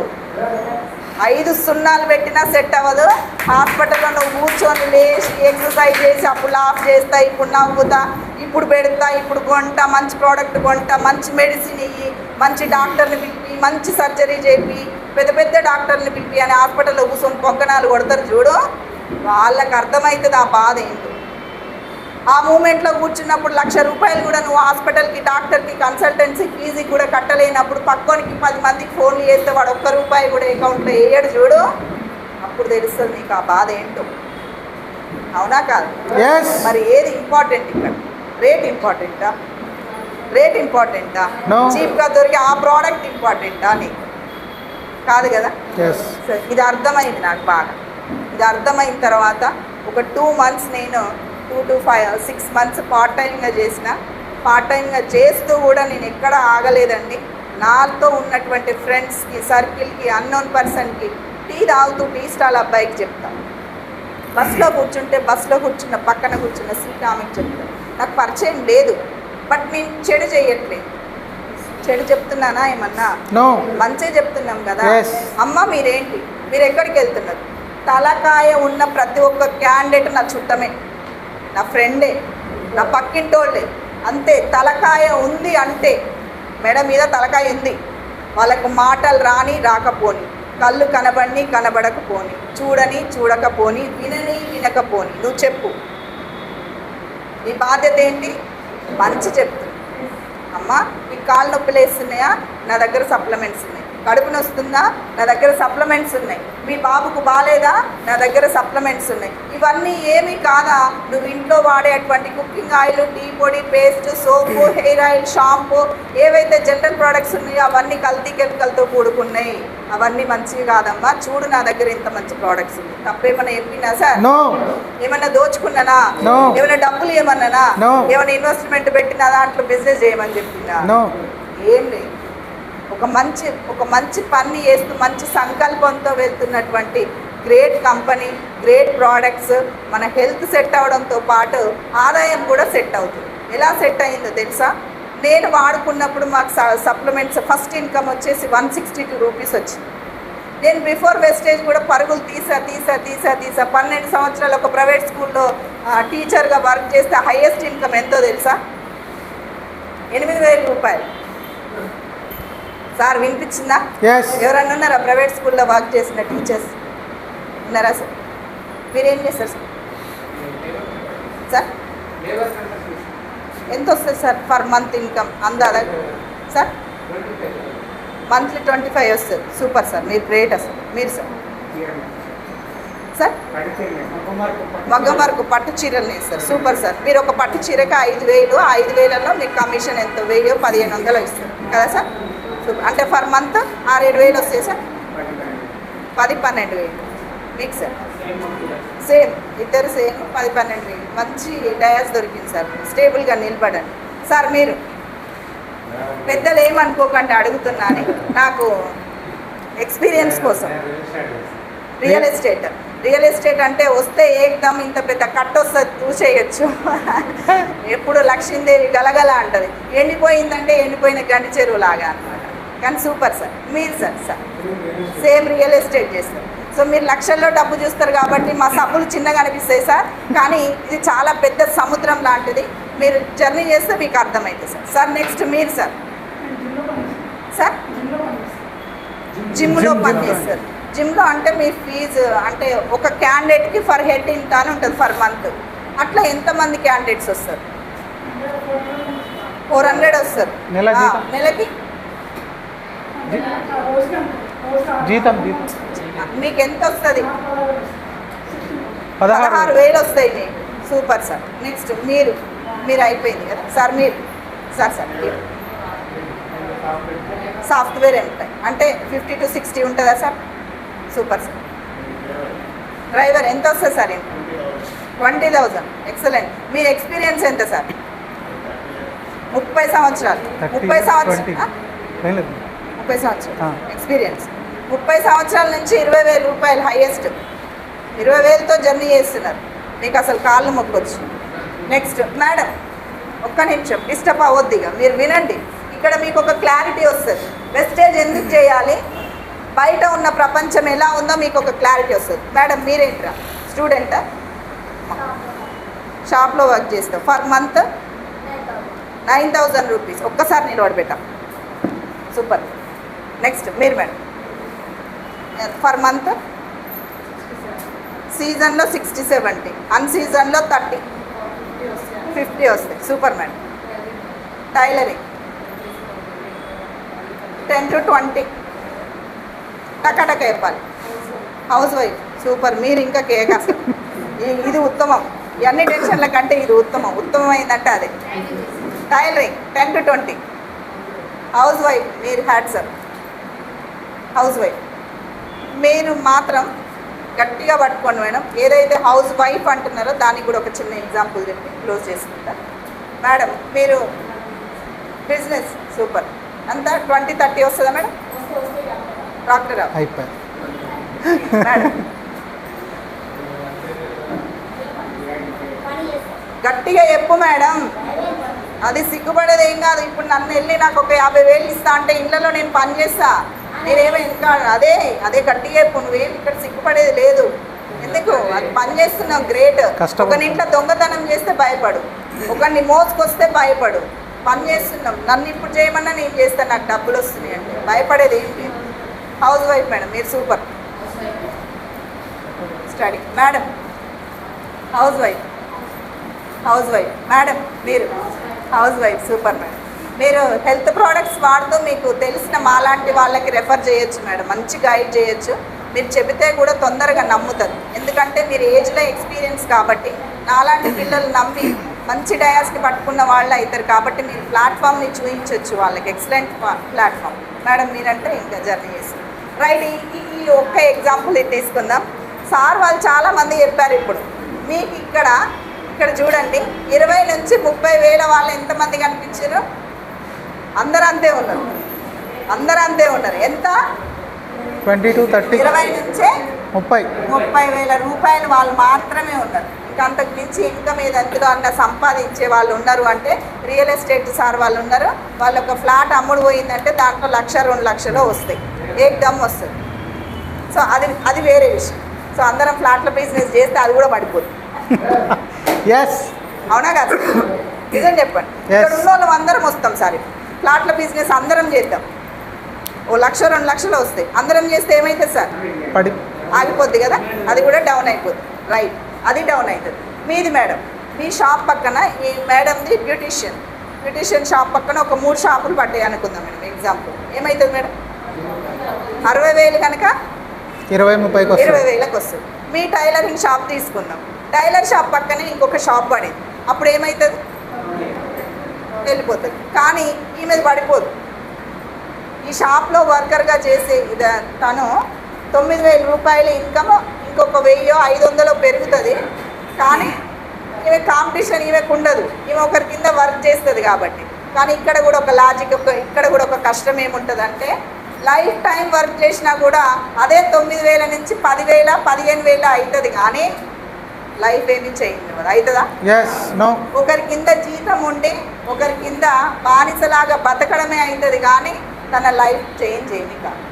5 సున్నాలు పెట్టినా సెట్ అవ్వదు. హాస్పిటల్లో నువ్వు కూర్చొని లేచి ఎక్సర్సైజ్ చేసి అప్పుడు లాఫ్ చేస్తా, ఇప్పుడు నవ్వుతా, ఇప్పుడు పెడతా, ఇప్పుడు కొంటా, మంచి ప్రోడక్ట్ కొంటా, మంచి మెడిసిన్ ఇయ్యి, మంచి డాక్టర్ని పిలిపి, మంచి సర్జరీ చేపి, పెద్ద పెద్ద డాక్టర్ని పిలిపి అని హాస్పిటల్లో కూర్చొని పొంకనాలు కొడతారు చూడు, వాళ్ళకి అర్థమవుతుంది ఆ బాధ ఏంటో. ఆ మూమెంట్లో కూర్చున్నప్పుడు 1,00,000 రూపాయలు కూడా నువ్వు హాస్పిటల్కి, డాక్టర్కి, కన్సల్టెన్సీ ఫీజుకి కూడా కట్టలేనప్పుడు పక్కోనికి 10 మందికి ఫోన్లు చేస్తే వాడు ₹1 కూడా అకౌంట్లో వేయడు చూడు, అప్పుడు తెలుస్తుంది నీకు ఆ బాధ ఏంటో. అవునా కాదు? మరి ఏది ఇంపార్టెంట్ ఇక్కడ? రేట్ ఇంపార్టెంటా? రేట్ ఇంపార్టెంటా? చీప్గా దొరికి ఆ ప్రోడక్ట్ ఇంపార్టెంటా? నీకు కాదు కదా. సరే, ఇది అర్థమైంది నాకు బాగా. ఇది అర్థమైన తర్వాత ఒక 2 మంత్స్ నేను 2 to 6 మంత్స్ పార్ట్ టైంగా చేసిన. పార్ట్ టైంగా చేస్తూ కూడా నేను ఎక్కడ ఆగలేదండి. నాతో ఉన్నటువంటి ఫ్రెండ్స్కి, సర్కిల్కి, అన్నోన్ పర్సన్కి టీ తాగుతూ టీ స్టాల్ అబ్బాయికి చెప్తాను. బస్సులో కూర్చున్న పక్కన కూర్చున్న సీట్ ఆమెకి చెప్తాను. నాకు పరిచయం లేదు, బట్ నేను చెడు చేయట్లేదు. చెడు చెప్తున్నానా ఏమన్నా? మంచిగా చెప్తున్నాం కదా. అమ్మ మీరేంటి, మీరు ఎక్కడికి వెళ్తున్నారు? తలకాయ ఉన్న ప్రతి ఒక్క క్యాండిడేట్ నా చుట్టమే, నా ఫ్రెండే, నా పక్కింటోళ్ళే. అంతే, తలకాయ ఉంది అంటే మెడ మీద తలకాయ ఉంది. వాళ్ళకు మాటలు రాని రాకపోని, కళ్ళు కనబడి కనబడకపోని, చూడని చూడకపోని, వినని వినకపోని, నువ్వు చెప్పు. నీ బాధ్యత ఏంటి? మంచి చెప్తు. అమ్మ మీకు కాళ్ళు నొప్పులు వేస్తున్నాయా? నా దగ్గర సప్లిమెంట్స్ ఉన్నాయి. కడుపు నొస్తుందా? నా దగ్గర సప్లిమెంట్స్ ఉన్నాయి. మీ బాబుకు బాగాలేదా? నా దగ్గర సప్లిమెంట్స్ ఉన్నాయి. ఇవన్నీ ఏమీ కాదా? నువ్వు ఇంట్లో వాడేటువంటి కుకింగ్ ఆయిల్, టీ పొడి, పేస్ట్, సోపు, హెయిర్ ఆయిల్, షాంపూ, ఏవైతే జనరల్ ప్రోడక్ట్స్ ఉన్నాయో అవన్నీ కల్తీ కెమికల్తో కూడుకున్నాయి. అవన్నీ మంచివి కాదమ్మా. చూడు నా దగ్గర ఇంత మంచి ప్రోడక్ట్స్ ఉన్నాయి. తప్పేమన్నా చెప్పినా సార్? ఏమన్నా దోచుకున్నానా? ఏమైనా డబ్బులు ఏమన్నానా? ఏమైనా ఇన్వెస్ట్మెంట్ పెట్టినా దాంట్లో బిజినెస్ చేయమని చెప్పినా? ఏం లేదు. ఒక మంచి పని చేస్తూ మంచి సంకల్పంతో వెళ్తున్నటువంటి గ్రేట్ కంపెనీ, గ్రేట్ ప్రోడక్ట్స్. మన హెల్త్ సెట్ అవడంతో పాటు ఆదాయం కూడా సెట్ అవుతుంది. ఎలా సెట్ అయిందో తెలుసా? నేను వాడుకున్నప్పుడు మాకు సప్లిమెంట్స్ ఫస్ట్ ఇన్కమ్ వచ్చేసి 162 రూపీస్ వచ్చింది. నేను బిఫోర్ వెస్టేజ్ కూడా పరుగులు తీసా 12 సంవత్సరాలు ఒక ప్రైవేట్ స్కూల్లో టీచర్గా వర్క్ చేస్తే హైయెస్ట్ ఇన్కమ్ ఎంతో తెలుసా? 8,000 రూపాయలు. సార్ వినిపించిందా? ఎవరన్నా ఉన్నారా ప్రైవేట్ స్కూల్లో వర్క్ చేసిన టీచర్స్? ఉన్నారా సార్? మీరేం చేస్తారు సార్? ఎంత వస్తుంది సార్ పర్ మంత్ ఇన్కమ్ అందాదా సార్? మంత్లీ 25 వస్తుంది. సూపర్ సార్, మీరు గ్రేట్ అసలు. మీరు సార్ మగ్గం వర్క్ పట్టు చీరలు సార్. Super sir. మీరు ఒక పట్టు చీరకి 5,000, 5,000లో మీకు కమిషన్ ఎంత? 1,000, 1,500 ఇస్తారు కదా సార్? అంటే పర్ మంత్ 6-7 వస్తాయి సార్. 10-12 మీకు సార్. సేమ్, ఇద్దరు సేమ్ 10-12 మంచి డయాస్ దొరికింది సార్. స్టేబుల్గా నిలబడండి సార్. మీరు పెద్దలు ఏమనుకోకండి అడుగుతున్నాను, నాకు ఎక్స్పీరియన్స్ కోసం. రియల్ ఎస్టేట్ అంటే వస్తే ఏకదమ్ ఇంత పెద్ద కట్ట వస్తుంది, చూసేయచ్చు. ఎప్పుడు లక్ష్మీదేవి గలగల అంటది. ఎండిపోయిందంటే ఎండిపోయిన గండి చెరువు లాగా అనమాట. కానీ సూపర్ సార్. మీరు సార్ సేమ్ రియల్ ఎస్టేట్ చేస్తారు. సో మీరు లక్షల్లో డబ్బు చూస్తారు కాబట్టి మా సబ్బులు చిన్నగా అనిపిస్తాయి సార్, కానీ ఇది చాలా పెద్ద సముద్రం లాంటిది. మీరు జర్నీ చేస్తే మీకు అర్థమైంది సార్. సార్ నెక్స్ట్ మీరు సార్ సార్ జిమ్లో పనిచేస్తారు. జిమ్లో అంటే మీ ఫీజు అంటే ఒక క్యాండిడేట్కి ఫర్ హెడ్ ఇంత అని ఉంటుంది ఫర్ మంత్. అట్లా ఎంతమంది క్యాండిడేట్స్ వస్తారు? 400 వస్తారు. నెల జీతం? నెలకి జీతం మీకు ఎంత వస్తుంది? 16,000 16,000 వస్తాయి మీకు. Super sir. నెక్స్ట్ మీరు అయిపోయింది కదా సార్. మీరు మీరు సాఫ్ట్వేర్ ఎంప్లాయ్ అంటే 50 to 60 ఉంటుందా సార్? Super sir. డ్రైవర్ ఎంత వస్తుంది సార్? 20,000. ఎక్సలెంట్. మీ ఎక్స్పీరియన్స్ ఎంత సార్? 30 సంవత్సరాలు. 30 సంవత్సరాలు ఎక్స్పీరియన్స్. 30 సంవత్సరాల నుంచి 20,000 రూపాయలు హైయెస్ట్. 20,000తో జర్నీ చేస్తున్నారు. మీకు అసలు కాళ్ళు మొక్కొచ్చు. నెక్స్ట్ మేడం ఒక్క నిమిషం డిస్టర్బ్ అవ్వద్దు. ఇక మీరు వినండి. ఇక్కడ మీకు ఒక క్లారిటీ వస్తుంది. వెస్టేజ్ ఎందుకు చేయాలి, బయట ఉన్న ప్రపంచం ఎలా ఉందో మీకు ఒక క్లారిటీ వస్తుంది. మేడం మీరేంట్రా? స్టూడెంటా? షాప్లో వర్క్ చేస్తాం. For month 9,000 rupees. ఒక్కసారి నిలబడిపెట్టాం. సూపర్. నెక్స్ట్ మీరు మేడం ఫర్ మంత్ సీజన్లో 60-70, అన్సీజన్లో 30-50 వస్తాయి. Super madam. టైలరింగ్ 10 to 20 టకాటక చెప్పాలి. House wife. సూపర్. మీరు ఇంకా కేక్ అసలు ఇది ఉత్తమం. ఇవన్నీ టెన్షన్ల కంటే ఇది ఉత్తమం. ఉత్తమమైందంటే అదే. Tailoring 10 to 20. హౌస్ వైఫ్ మీరు హ్యాట్సప్. హౌస్ వైఫ్ మీరు మాత్రం గట్టిగా పట్టుకోండి మేడం. ఏదైతే హౌస్ వైఫ్ అంటున్నారో దానికి కూడా ఒక చిన్న ఎగ్జాంపుల్ చెప్పి క్లోజ్ చేసుకుంటారు. మేడం మీరు బిజినెస్ సూపర్. అంతా 20-30 వస్తుందా మేడం? డాక్టర్ అయిపోయి మేడం గట్టిగా చెప్పు మేడం. అది సిగ్గుపడేది ఏం కాదు. ఇప్పుడు నన్ను వెళ్ళి నాకు ఒక 50,000 ఇస్తా అంటే ఇళ్ళలో నేను పని చేస్తా. నేనేమో ఇంకా అదే గట్టిగా చెప్పు. నువ్వేం ఇక్కడ సిగ్గుపడేది లేదు. ఎందుకు? అది పని చేస్తున్నావు. గ్రేట్. ఒకరి ఇంట్లో దొంగతనం చేస్తే భయపడు, ఒకరిని మోసుకొస్తే భయపడు. పని చేస్తున్నాం. నన్ను ఇప్పుడు చేయమన్నా నేను చేస్తాను, నాకు డబ్బులు వస్తున్నాయి అంటే భయపడేది ఏం లేదు. హౌస్ వైఫ్ మేడం మీరు super. Study madam house wife madam మీరు హౌస్ వైఫ్ సూపర్ మేడం. మీరు హెల్త్ ప్రోడక్ట్స్ వాడుతూ మీకు తెలిసిన మాలాంటి వాళ్ళకి రెఫర్ చేయొచ్చు మేడం. మంచి గైడ్ చేయొచ్చు. మీరు చెబితే కూడా తొందరగా నమ్ముతారు. ఎందుకంటే మీరు ఏజ్లో ఎక్స్పీరియన్స్ కాబట్టి నాలాంటి పిల్లలు నమ్మి మంచి డయాస్ని పట్టుకున్న వాళ్ళు అవుతారు. కాబట్టి మీరు ప్లాట్ఫామ్ని చూపించవచ్చు వాళ్ళకి. Excellent platform madam. మీరంటే ఇంకా జర్నీ చేస్తారు. రైట్. ఈ ఒక్క ఎగ్జాంపుల్ తీసుకుందాం. సార్ వాళ్ళు చాలామంది చెప్పారు. ఇప్పుడు మీకు ఇక్కడ చూడండి 20 నుంచి 30,000 వాళ్ళు ఎంతమంది కనిపించారు? అందరూ అంతే ఉన్నారు. ఎంత? 20 to 30. 20 నుంచే 30,000 రూపాయలు వాళ్ళు మాత్రమే ఉన్నారు. ఇంకా అంతకు మించి ఇన్కమ్ ఏదంతలో అన్న సంపాదించే వాళ్ళు ఉన్నారు అంటే రియల్ ఎస్టేట్ సార్ వాళ్ళు ఉన్నారు. వాళ్ళు ఒక ఫ్లాట్ అమ్ముడు పోయిందంటే దాంట్లో 1-2 లక్షలు వస్తాయి. ఏకదమ్ వస్తుంది. సో అది వేరే విషయం. సో అందరం ఫ్లాట్ల బిజినెస్ చేస్తే అది కూడా పడిపోతుంది. అవునా కాదు? నిజం చెప్పండి. ఇక్కడ ఉన్న వాళ్ళం అందరం వస్తాం సార్. ఫ్లాట్ల బిజినెస్ అందరం చేద్దాం. 1-2 లక్షలు వస్తాయి. అందరం చేస్తే ఏమవుతుంది సార్? ఆగిపోద్ది కదా. అది కూడా డౌన్ అయిపోద్ది. రైట్. అది డౌన్ అవుతుంది. మీది మేడం మీ షాప్ పక్కన ఈ మేడంది బ్యూటిషియన్ షాప్ పక్కన ఒక 3 షాపులు పడ్డాయి అనుకుందాం మేడం. ఎగ్జాంపుల్ ఏమవుతుంది మేడం? 60,000 కనుక 20,000 వస్తుంది. మీ టైలరింగ్ షాప్ తీసుకుందాం. టైలర్ షాప్ పక్కనే ఇంకొక షాప్ పడింది. అప్పుడు ఏమవుతుంది? వెళ్ళిపోతుంది. కానీ ఈమెది పడిపోదు. ఈ షాప్లో వర్కర్గా చేసే తను 9,000 రూపాయలు ఇన్కమ్, ఇంకొక 1,000-500 పెరుగుతుంది. కానీ ఈమె కాంపిటీషన్ ఈమెకు ఉండదు. ఈమె ఒకరి కింద వర్క్ చేస్తుంది కాబట్టి. కానీ ఇక్కడ కూడా ఒక లాజిక్, ఇక్కడ కూడా ఒక కష్టం ఏముంటుంది అంటే లైఫ్ టైం వర్క్ చేసినా కూడా అదే 9,000 నుంచి 10,000-15,000 అవుతుంది. కానీ లైఫ్ ఏమి చేయండి కదా, అవుతుందా? ఒకరి కింద జీతం ఉండి ఒకరి కింద బానిసలాగా బతకడమే అవుతుంది. కానీ తన లైఫ్ చేంజ్ చేయని కాదు.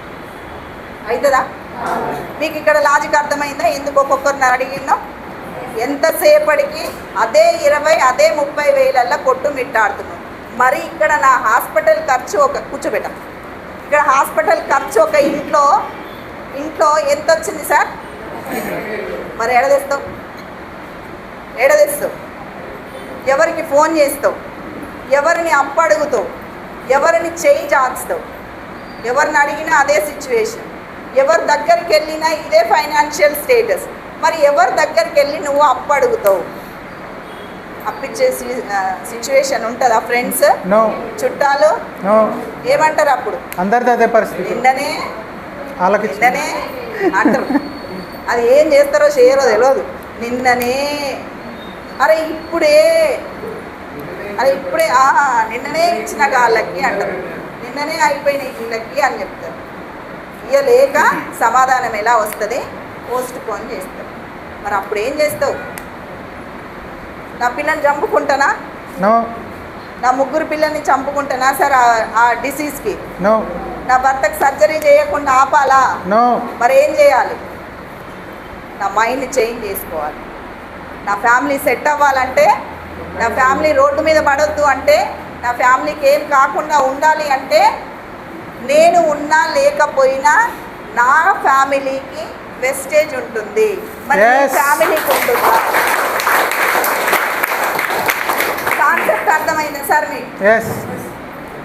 అవుతుందా? మీకు ఇక్కడ లాజిక్ అర్థమైందా? ఎందుకు ఒక్కొక్కరిని అడిగినాం? ఎంతసేపటికి అదే 20 అదే 30 వేలల్లో కొట్టుమిట్టాడుతున్నాం. మరి ఇక్కడ నా హాస్పిటల్ ఖర్చు ఇక్కడ హాస్పిటల్ ఖర్చు ఒక ఇంట్లో ఎంత వచ్చింది సార్? మరి ఏడదీస్తావు? ఎవరికి ఫోన్ చేస్తావు? ఎవరిని అప్పడుగుతావు? ఎవరిని చేయి చాచుతావు? ఎవరిని అడిగినా అదే సిచ్యువేషన్. ఎవరి దగ్గరికి వెళ్ళినా ఇదే ఫైనాన్షియల్ స్టేటస్. మరి ఎవరి దగ్గరికి వెళ్ళి నువ్వు అప్పడుగుతావు? అప్పిచ్చే సిచ్యువేషన్ ఉంటుందా? ఫ్రెండ్స్, చుట్టాలు ఏమంటారు అప్పుడు? అందరిది అదే పరిస్థితి. నిన్ననే అంటారు. అది ఏం చేస్తారో చేయరో తెలియదు. నిన్ననే ఇప్పుడే నిన్ననే ఇచ్చిన గాళ్ళకి అంటారు, నిన్ననే అయిపోయిన ఇళ్ళకి అని చెప్తారు. ఇయ్యలేక సమాధానం ఎలా వస్తుంది? పోస్ట్ పోన్ చేస్తారు. మరి అప్పుడు ఏం చేస్తావు? నా పిల్లని చంపుకుంటానా? నా 3 పిల్లల్ని చంపుకుంటానా సార్ ఆ డిసీజ్కి? నా భర్తకు సర్జరీ చేయకుండా ఆపాలా? మరి ఏం చేయాలి? నా మైండ్ని చేంజ్ చేసుకోవాలి. నా ఫ్యామిలీ సెట్ అవ్వాలంటే, నా ఫ్యామిలీ రోడ్డు మీద పడొద్దు అంటే, నా ఫ్యామిలీకి ఏం కాకుండా ఉండాలి అంటే, నేను ఉన్నా లేకపోయినా నా ఫ్యామిలీకి వెస్టేజ్ ఉంటుంది. మరి ఫ్యామిలీకి ఉంటుందా? కాన్సెప్ట్ అర్థమైందా సార్ మీకు?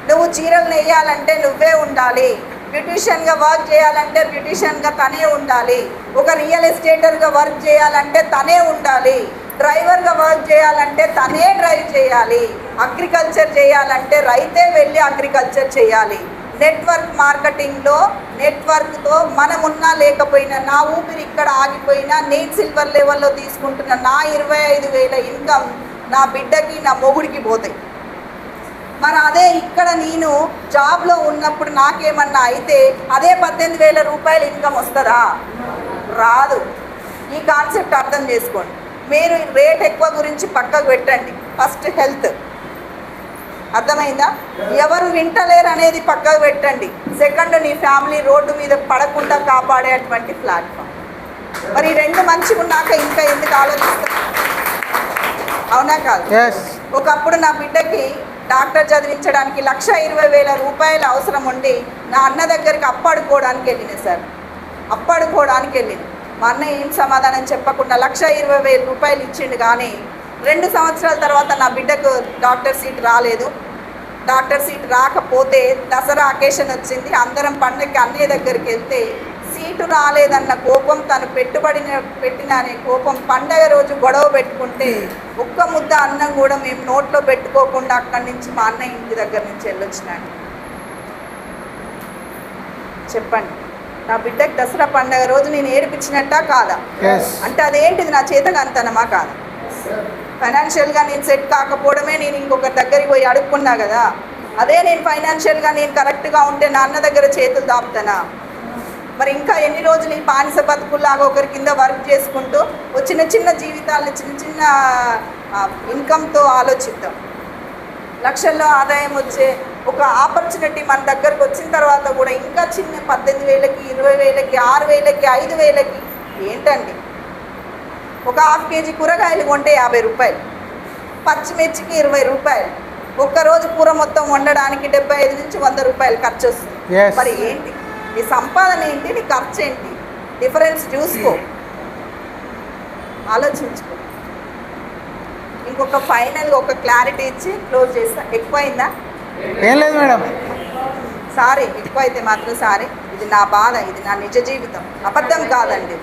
నువ్వు చీరలు నెయ్యాలంటే నువ్వే ఉండాలి. బ్యూటిషియన్గా వర్క్ చేయాలంటే బ్యూటిషియన్గా తనే ఉండాలి. ఒక రియల్ ఎస్టేటర్గా వర్క్ చేయాలంటే తనే ఉండాలి. డ్రైవర్గా వర్క్ చేయాలంటే తనే డ్రైవ్ చేయాలి. అగ్రికల్చర్ చేయాలంటే రైతే వెళ్ళి అగ్రికల్చర్ చేయాలి. నెట్వర్క్ మార్కెటింగ్లో నెట్వర్క్తో మనమున్నా లేకపోయినా, నా ఊపిరి ఇక్కడ ఆగిపోయినా, నేను సిల్వర్ లెవెల్లో తీసుకుంటున్న నా 25,000 ఇన్కమ్ నా బిడ్డకి నా మొగుడికి పోతాయి. మరి అదే ఇక్కడ నేను జాబ్లో ఉన్నప్పుడు నాకేమన్నా అయితే అదే 18,000 రూపాయలు ఇన్కమ్ వస్తుందా? రాదు. ఈ కాన్సెప్ట్ అర్థం చేసుకోండి. మీరు రేట్ ఎక్కువ గురించి పక్కకు పెట్టండి. First health. అర్థమైందా? ఎవరు వింటలేరు అనేది పక్కకు పెట్టండి. సెకండ్, నీ ఫ్యామిలీ రోడ్డు మీద పడకుండా కాపాడేటువంటి ప్లాట్ఫామ్. మరి 2 మంచిగా ఉన్నాక ఇంకా ఎందుకు ఆలోచిస్తాం? అవునా కాదు? ఒకప్పుడు నా బిడ్డకి డాక్టర్ చదివించడానికి 1,20,000 రూపాయలు అవసరం ఉండి నా అన్న దగ్గరికి అప్పాడుకోవడానికి వెళ్ళిన సార్. అప్పాడుకోవడానికి వెళ్ళింది. మా అన్న ఏం సమాధానం చెప్పకుండా 1,20,000 రూపాయలు ఇచ్చిండు. కానీ 2 సంవత్సరాల తర్వాత నా బిడ్డకు డాక్టర్ సీట్ రాలేదు. డాక్టర్ సీట్ రాకపోతే దసరా అకేషన్ వచ్చింది. అందరం పండగకి అన్నయ్య దగ్గరికి వెళ్తే సీటు రాలేదన్న కోపం, తను పెట్టిన అనే కోపం, పండగ రోజు గొడవ పెట్టుకుంటే ఒక్క ముద్ద అన్నం కూడా మేము నోట్లో పెట్టుకోకుండా అక్కడి నుంచి మా అన్నయ్య ఇంటి దగ్గర నుంచి వెళ్ళొచ్చినాను. చెప్పండి, నా బిడ్డకి దసరా పండగ రోజు నేను ఏడిపించినట్టా కాదా? అంటే అదేంటిది, నా చేతకంతనమా కాదా? ఫైనాన్షియల్గా నేను సెట్ కాకపోవడమే నేను ఇంకొకరి దగ్గరికి పోయి అడుక్కున్నా కదా. అదే నేను ఫైనాన్షియల్గా నేను కరెక్ట్గా ఉంటే నాన్న దగ్గర చేతులు దాపుతానా? మరి ఇంకా ఎన్ని రోజులు ఈ బానిస బతుకుల్లాగా ఒకరి కింద వర్క్ చేసుకుంటూ చిన్న చిన్న జీవితాలను చిన్న ఇన్కమ్తో ఆలోచిద్దాం. లక్షల్లో ఆదాయం వచ్చే ఒక ఆపర్చునిటీ మన దగ్గరకు వచ్చిన తర్వాత కూడా ఇంకా చిన్న 18,000కి, 20,000కి, 6,000కి, 5,000కి ఏంటండి? ఒక ½ కేజీ కూరగాయలు కొంటే 50 రూపాయలు, పచ్చిమిర్చికి 20 రూపాయలు. ఒక్కరోజు కూర మొత్తం వండడానికి 75 నుంచి 100 రూపాయలు ఖర్చు వస్తుంది. మరి ఏంటి నీ సంపాదన ఏంటి, నీ ఖర్చు ఏంటి? డిఫరెన్స్ చూసుకో, ఆలోచించుకో. ఇంకొక ఫైనల్గా ఒక క్లారిటీ ఇచ్చి క్లోజ్ చేస్తా. ఎక్కువైందా? ఏం లేదు మేడం. సారీ, ఎక్కువైతే మాత్రం సారీ. ఇది నా బాధ, ఇది నా నిజ జీవితం. అబద్ధం కాదండి,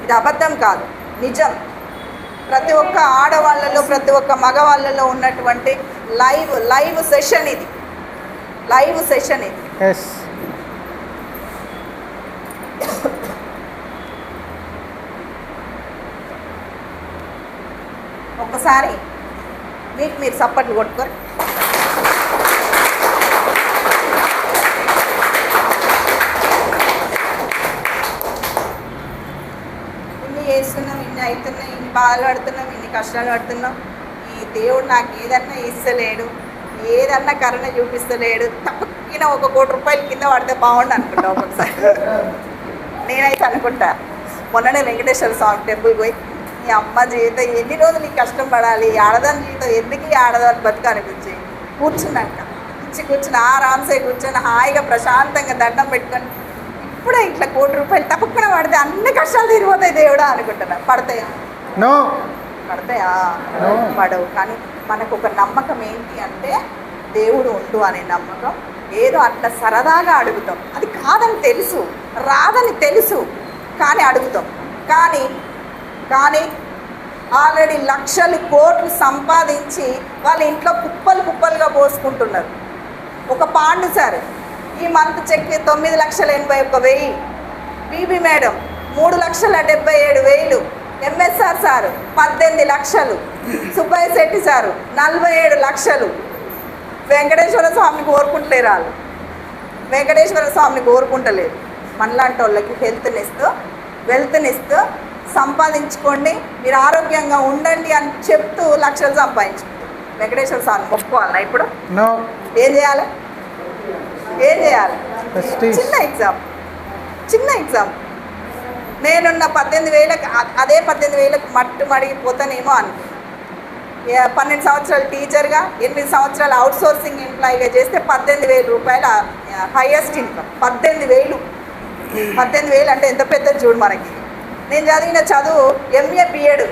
ఇది అబద్ధం కాదు, నిజం. ప్రతి ఒక్క ఆడవాళ్ళలో, ప్రతి ఒక్క మగవాళ్ళలో ఉన్నటువంటి లైవ్ సెషన్ ఇది. లైవ్ సెషన్ ఇది. ఒక్కసారి మీకు మీరు సప్పట్లు కొట్టుకొని ఇన్ని చేస్తున్నాం, ఇన్ని అవుతున్నాం, ఇన్ని బాధలు పడుతున్నాం, ఇన్ని కష్టాలు పడుతున్నాం. ఈ దేవుడు నాకు ఏదన్నా ఇస్తలేడు, ఏదన్నా కరుణ చూపిస్తలేడు. తప్పకిన 1 కోటి రూపాయలు కింద పడితే బాగుండు అనుకుంటా ఒక్కొక్కసారి. నేనైతే అనుకుంటా. మొన్ననే వెంకటేశ్వర స్వామి టెంపుల్కి పోయి మీ అమ్మ జీవితం ఎన్ని రోజులు ఈ కష్టం పడాలి, ఈ ఆడదాని జీవితం ఎందుకు ఈ ఆడదాని బతుకు అనిపించి కూర్చున్నాక కూర్చుని ఆరామ్సే కూర్చొని హాయిగా ప్రశాంతంగా దండం పెట్టుకొని ఇప్పుడే ఇట్లా ₹1,00,00,000 తప్పకుండా పడితే అన్ని కష్టాలు తీరిపోతాయి దేవుడా అనుకుంటున్నా. పడతాయా? నో. పడతాయా? పడవు. కానీ మనకు ఒక నమ్మకం ఏంటి అంటే దేవుడు ఉండు అనే నమ్మకం. ఏదో అట్లా సరదాగా అడుగుతాం, అది కాదని తెలుసు, రాదని తెలుసు, కానీ అడుగుతాం. కానీ ఆల్రెడీ లక్షలు కోట్లు సంపాదించి వాళ్ళ ఇంట్లో కుప్పలుగా పోసుకుంటున్నారు. ఒక పాండు సార్ ఈ month cheque 9,81,000, BB madam 3,77,000, MSR sir 18 లక్షలు, సుబ్బయ్య శెట్టి సారు 47 లక్షలు. వెంకటేశ్వర స్వామిని కోరుకుంటలేరు వాళ్ళు, వెంకటేశ్వర స్వామిని కోరుకుంటలేరు. మనలాంటి వాళ్ళకి వెల్త్నిస్తూ సంపాదించుకోండి, మీరు ఆరోగ్యంగా ఉండండి అని చెప్తూ లక్షలు సంపాదించుకుంటారు. వెంకటేశ్వర స్వామిని మొక్కుకోవాలన్నా ఇప్పుడు? నో. ఏం చేయాలి? చిన్న ఎగ్జాంపుల్ నేనున్న 18,000 అదే 18,000 మట్టు మడిగిపోతానేమో అనుకో. 12 సంవత్సరాలు టీచర్గా, 8 సంవత్సరాలు అవుట్సోర్సింగ్ ఎంప్లాయీగా చేస్తే ₹18,000 హైయెస్ట్ ఇన్కమ్. 18,000 అంటే ఎంత పెద్దది చూడు మనకి. నేను చదివిన చదువు ఎంఏ బిఎడ్.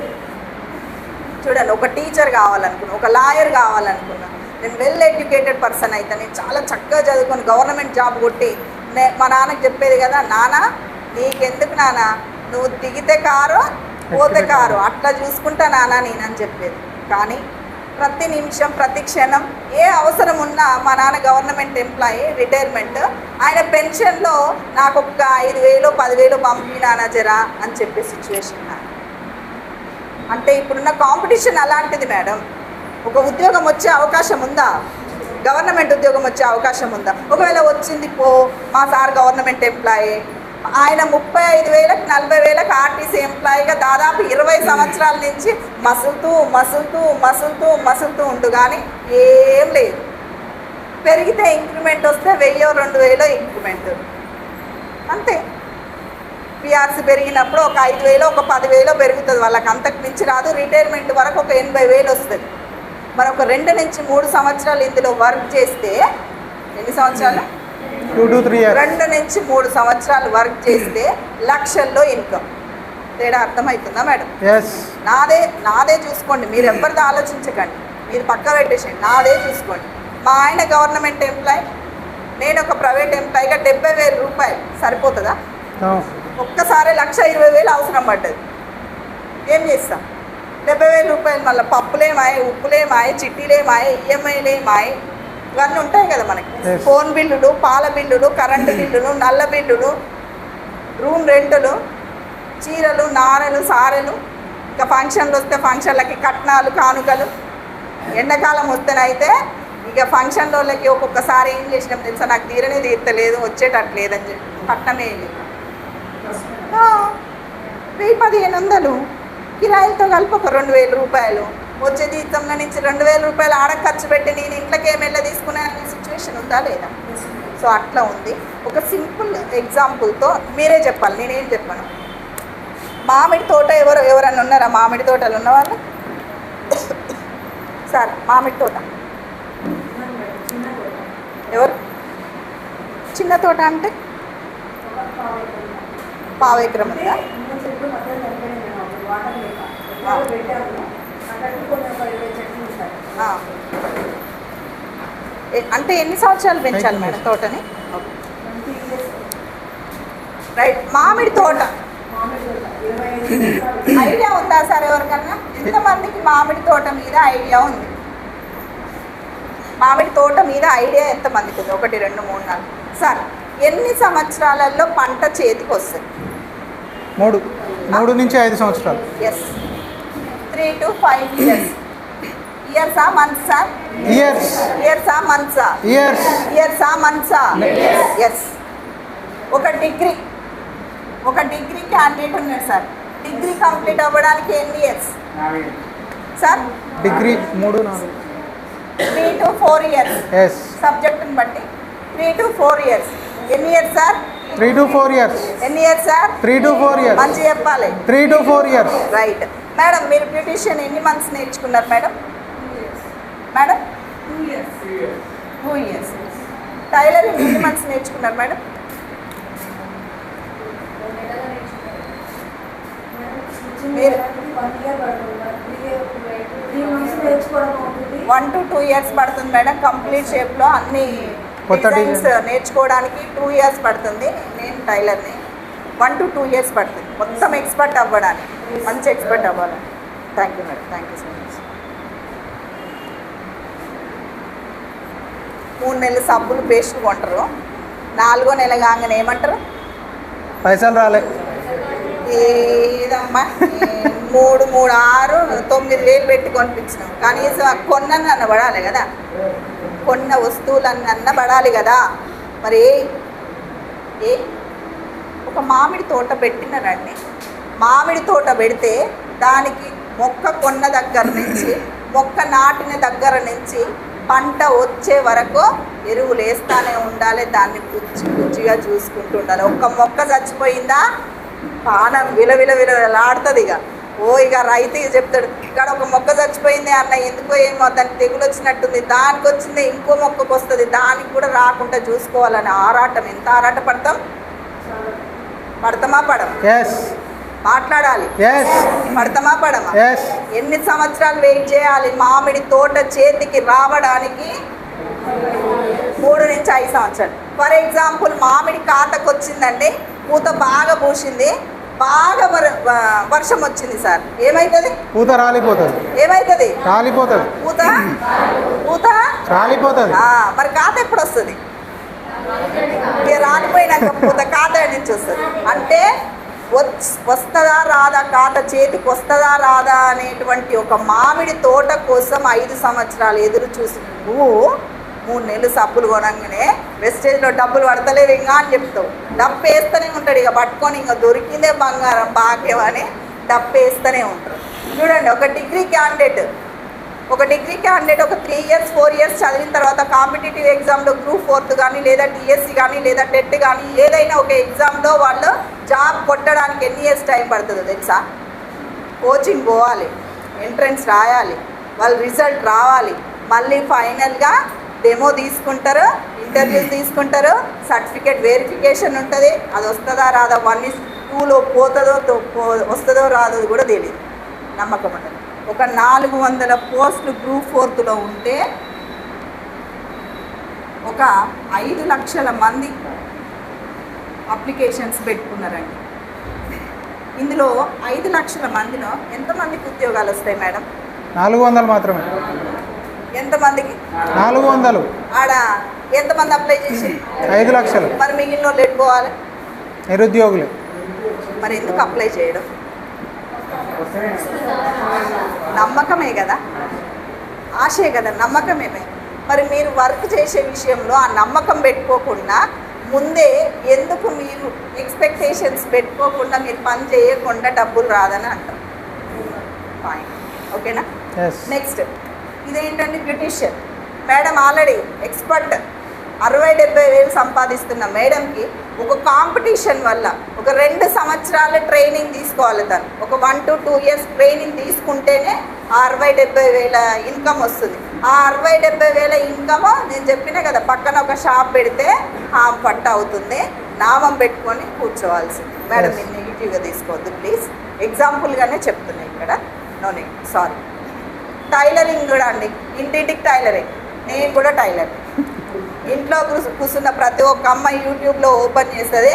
చూడండి, ఒక టీచర్ కావాలనుకున్నా, ఒక లాయర్ కావాలనుకున్నా, నేను వెల్ ఎడ్యుకేటెడ్ పర్సన్ అయితే నేను చాలా చక్కగా చదువుకొని గవర్నమెంట్ జాబ్ కొట్టి మా నాన్నకి చెప్పేది కదా, నాన్న నీకెందుకు నాన్న, నువ్వు దిగితే కారు పోతే కారు అట్లా చూసుకుంటా నాన్న నేనని చెప్పేది. కానీ ప్రతి నిమిషం ప్రతి క్షణం ఏ అవసరం ఉన్నా మా నాన్న గవర్నమెంట్ ఎంప్లాయీ, రిటైర్మెంట్, ఆయన పెన్షన్లో నాకు ఒక 5,000 10,000 పంపినానా జరా అని చెప్పే సిచ్యువేషన్. అంటే ఇప్పుడున్న కాంపిటీషన్ అలాంటిది మేడం. ఒక ఉద్యోగం వచ్చే అవకాశం ఉందా? గవర్నమెంట్ ఉద్యోగం వచ్చే అవకాశం ఉందా? ఒకవేళ వచ్చింది పో, మా సార్ గవర్నమెంట్ ఎంప్లాయీ, ఆయన 35,000 40,000 ఆర్టీసీ ఎంప్లాయీగా దాదాపు 20 సంవత్సరాల నుంచి మసులుతూ ఉండు. కానీ ఏం లేదు. పెరిగితే ఇంక్రిమెంట్ వస్తే 1,000-2,000 ఇంక్రిమెంట్ అంతే. పిఆర్సీ పెరిగినప్పుడు ఒక 5,000 ఒక 10,000 పెరుగుతుంది, వాళ్ళకి అంతకు మించి రాదు. రిటైర్మెంట్ వరకు ఒక 80,000 వస్తుంది. మరి ఒక 2 నుంచి 3 సంవత్సరాలు ఇందులో వర్క్ చేస్తే ఎన్ని సంవత్సరాలు? 2 to 3 years. 2 నుంచి 3 సంవత్సరాలు వర్క్ చేస్తే లక్షల్లో ఇన్కమ్. తేడా అర్థమవుతుందా మేడం? నాదే చూసుకోండి, మీరు ఎవరిది ఆలోచించకండి, మీరు పక్క పెట్టేసేయండి, నాదే చూసుకోండి. మా ఆయన గవర్నమెంట్ ఎంప్లాయ్, నేను ఒక ప్రైవేట్ ఎంప్లాయీగా ₹70,000 సరిపోతుందా? ఒక్కసారి ₹1,20,000 అవసరం పడ్డది. ఏం చేస్తాం? ₹70,000 మళ్ళీ పప్పులేమాయి, ఉప్పులేమాయి, చిట్టీలేమాయి, ఈఎంఐలేమాయి, ఇవన్నీ ఉంటాయి కదా మనకి. ఫోన్ బిల్లులు, పాల బిల్లులు, కరెంటు బిల్లులు, నల్ల బిల్లులు, రూమ్ రెంటులు, చీరలు, నారలు, సారెలు, ఇంకా ఫంక్షన్లు వస్తే ఫంక్షన్లకి కట్నాలు, కానుకలు. ఎండాకాలం వస్తేనైతే ఇక ఫంక్షన్ వాళ్ళకి ఒక్కొక్కసారి ఏం చేసినాం తెలుసా, నాకు తీరనే తీర్తలేదు, వచ్చేటట్లేదని చెప్పి కట్నమే లేదు. 1,000-1,500 కిరాయిలతో కలిపి ఒక ₹2,000 వచ్చే జీతంలో నుంచి ₹2,000 ఆడ ఖర్చు పెట్టి నేను ఇంట్లోకి ఏమైనా తీసుకునే సిచ్యువేషన్ ఉందా లేదా? సో అట్లా ఉంది. ఒక సింపుల్ ఎగ్జాంపుల్తో మీరే చెప్పాలి, నేనేం చెప్పాను. మామిడి తోట ఎవరన్నా ఉన్నారా? మామిడి తోటలు ఉన్నవాళ్ళు? సార్ మామిడి తోట ఎవరు? చిన్న తోట అంటే 1/4 ఎకరం ఉందా? అంటే ఎన్ని సంవత్సరాలు పెంచాలి మేడం తోటని? రైట్. మామిడి తోట ఐడియా ఉందా సార్ ఎవరికన్నా? ఎంతమందికి మామిడి తోట మీద ఐడియా ఉంది? మామిడి తోట మీద ఐడియా ఎంతమందికి ఉంది? 1 2 3 4 సార్ ఎన్ని సంవత్సరాలలో పంట చేతికి వస్తుంది? 3 నుంచి 5 సంవత్సరాలు. Yes, 3 to 5 years. ఇయర్సా మంత్సా? ఇయర్సా మంత్సా? ఇయర్సా మంత్సా? ఎస్. ఒక డిగ్రీ క్యాండిడేట్ ఉన్నాడు సార్, డిగ్రీ కంప్లీట్ అవ్వడానికి ఎన్ని years sir? Degree 3-4 3 to 4 years. సబ్జెక్ట్ని బట్టి 3 to 4 years. ఎన్ని ఇయర్స్ సార్? 3 to 4 years. ఎన్ని ఇయర్స్ సార్? 3 to 4 years. మంచి చెప్పాలి. 3 to 4 years. రైట్. మేడం మీరు బ్యూటిషియన్ ఎన్ని మంత్స్ నేర్చుకున్నారు మేడం? Madam 2 years. టైలరింగ్ ఎన్ని మంత్స్ నేర్చుకున్నారు మేడం? మీరు 1 to 2 years పడుతుంది మేడం. కంప్లీట్ షేప్లో అన్ని డిజైన్స్ నేర్చుకోవడానికి 2 years పడుతుంది. నేను టైలర్ని 1 to 2 years పడుతుంది మొత్తం ఎక్స్పర్ట్ అవ్వడానికి, మంచి ఎక్స్పర్ట్ అవ్వాలని. Thank you madam, thank you so much. 3 నెలలు సబ్బులు పేస్ట్ కొంటారు, 4వ నెల కాగానే ఏమంటారు? పైసలు రాలే. ఏదమ్మా 3, 6, 9 వేలు పెట్టి కొనిపించినాం. కనీసం కొన్న పడాలి కదా, కొన్న వస్తువులన్న పడాలి కదా. మరి ఏ ఒక మామిడి తోట పెట్టినారండి. మామిడి తోట పెడితే దానికి మొక్క కొన్న దగ్గర నుంచి, మొక్క నాటిన దగ్గర నుంచి పంట వచ్చే వరకు ఎరువులు వేస్తూనే ఉండాలి. దాన్ని పుచ్చిగా చూసుకుంటూ ఉండాలి. ఒక్క మొక్క చచ్చిపోయిందా పానం విలవిలలాడుతుంది. ఇక రైతుకి చెప్తాడు, ఇక్కడ ఒక మొక్క చచ్చిపోయింది అన్న, ఎందుకో ఏమో దానికి తెగులు వచ్చినట్టుంది, దానికి వచ్చింది ఇంకో మొక్కకు వస్తుంది, దానికి కూడా రాకుండా చూసుకోవాలని ఆరాటం. ఎంత ఆరాట పడతామా పడమా? మాట్లాడాలి. పడతామా పడమా? ఎన్ని సంవత్సరాలు వెయిట్ చేయాలి మామిడి తోట చేతికి రావడానికి? 3 నుంచి 5 సంవత్సరాలు. ఫర్ ఎగ్జాంపుల్ మామిడి కాతకు వచ్చిందండి, పూత బాగా పూసింది, బాగా వర్షం వచ్చింది సార్, ఏమైతుంది? పూత రాలిపోతుంది. ఏమైతుంది? రాలిపోతుంది. పూత రాలిపోతుంది. మరి కాత ఎప్పుడు వస్తుంది? రాలిపోయినాక పూత కాత నుంచి వస్తుంది. అంటే వస్తుందా రాదా, కాత చేతికి వస్తుందా రాదా అనేటువంటి ఒక మామిడి తోట కోసం 5 సంవత్సరాలు ఎదురు చూసి నువ్వు 3 నెలలు సబ్బులు కొనగానే వెస్టేజ్లో డబ్బులు పడతలేవు ఇంకా అని చెప్తావు. డబ్బు వేస్తూనే ఉంటాడు. ఇక పట్టుకొని ఇంకా దొరికిందే బంగారం భాగ్యం అని డబ్బు వేస్తూనే ఉంటారు. చూడండి, ఒక డిగ్రీ క్యాండిడేట్ ఒక 3 years 4 years చదివిన తర్వాత కాంపిటేటివ్ ఎగ్జామ్లో గ్రూప్ 4 కానీ లేదా డిఎస్సి కానీ లేదా టెట్ కానీ ఏదైనా ఒక ఎగ్జామ్లో వాళ్ళు జాబ్ కొట్టడానికి ఎన్ని ఇయర్స్ టైం పడుతుందో తెలుసా? కోచింగ్ పోవాలి, ఎంట్రన్స్ రాయాలి, వాళ్ళ రిజల్ట్ రావాలి, మళ్ళీ ఫైనల్గా డెమో తీసుకుంటారు, ఇంటర్వ్యూస్ తీసుకుంటారు, సర్టిఫికేట్ వెరిఫికేషన్ ఉంటుంది. అది వస్తుందా రాదా, 1:2లో వస్తుందో రాదో కూడా తెలియదు. నమ్మకం ఉంటుంది. ఒక 400 పోస్టులు గ్రూప్ 4లో ఉంటే ఒక 5 లక్షల మంది అప్లికేషన్స్ పెట్టుకున్నారండి. ఇందులో 5 లక్షల మందిలో ఎంతమందికి ఉద్యోగాలు వస్తాయి మేడం? 400 మాత్రమే. ఎంతమందికి? 400. ఆడ ఎంతమంది అప్లై చేసి? 5 లక్షలు. మరి మిగిలిన వాళ్ళు ఎట్టుకోవాలి? నిరుద్యోగులు. మరి ఎందుకు అప్లై చేయడం? నమ్మకమే కదా, ఆశే కదా, నమ్మకమే. మరి మీరు వర్క్ చేసే విషయంలో ఆ నమ్మకం పెట్టుకోకుండా ముందే ఎందుకు మీరు ఎక్స్పెక్టేషన్స్ పెట్టుకోకుండా మీరు పని చేయకుండా డబ్బులు రాదని అంటారు. ఫైన్, ఓకేనా? నెక్స్ట్ ఇదేంటంటే బ్యూటిషియన్ మేడం ఆల్రెడీ ఎక్స్పర్ట్ 60-70 వేలు సంపాదిస్తున్న మేడంకి ఒక కాంపిటీషన్ వల్ల ఒక 2 సంవత్సరాల ట్రైనింగ్ తీసుకోవాలి. తను ఒక 1 to 2 years ట్రైనింగ్ తీసుకుంటేనే ఆ 60-70 వేల ఇన్కమ్ వస్తుంది. ఆ 60-70 వేల ఇన్కమ్ నేను చెప్పినా కదా, పక్కన ఒక షాప్ పెడితే ఆ పట్ట అవుతుంది. నామం పెట్టుకొని కూర్చోవాల్సింది. మేడం మీరు నెగిటివ్గా తీసుకోవద్దు ప్లీజ్, ఎగ్జాంపుల్గానే చెప్తున్నాయి ఇక్కడ. No negative, sorry. టైలరింగ్ కూడా అండి, ఇంటింటికి టైలరింగ్. నేను కూడా టైలర్. ఇంట్లో కూర్చున్న ప్రతి ఒక్క అమ్మాయి యూట్యూబ్లో ఓపెన్ చేస్తుంది.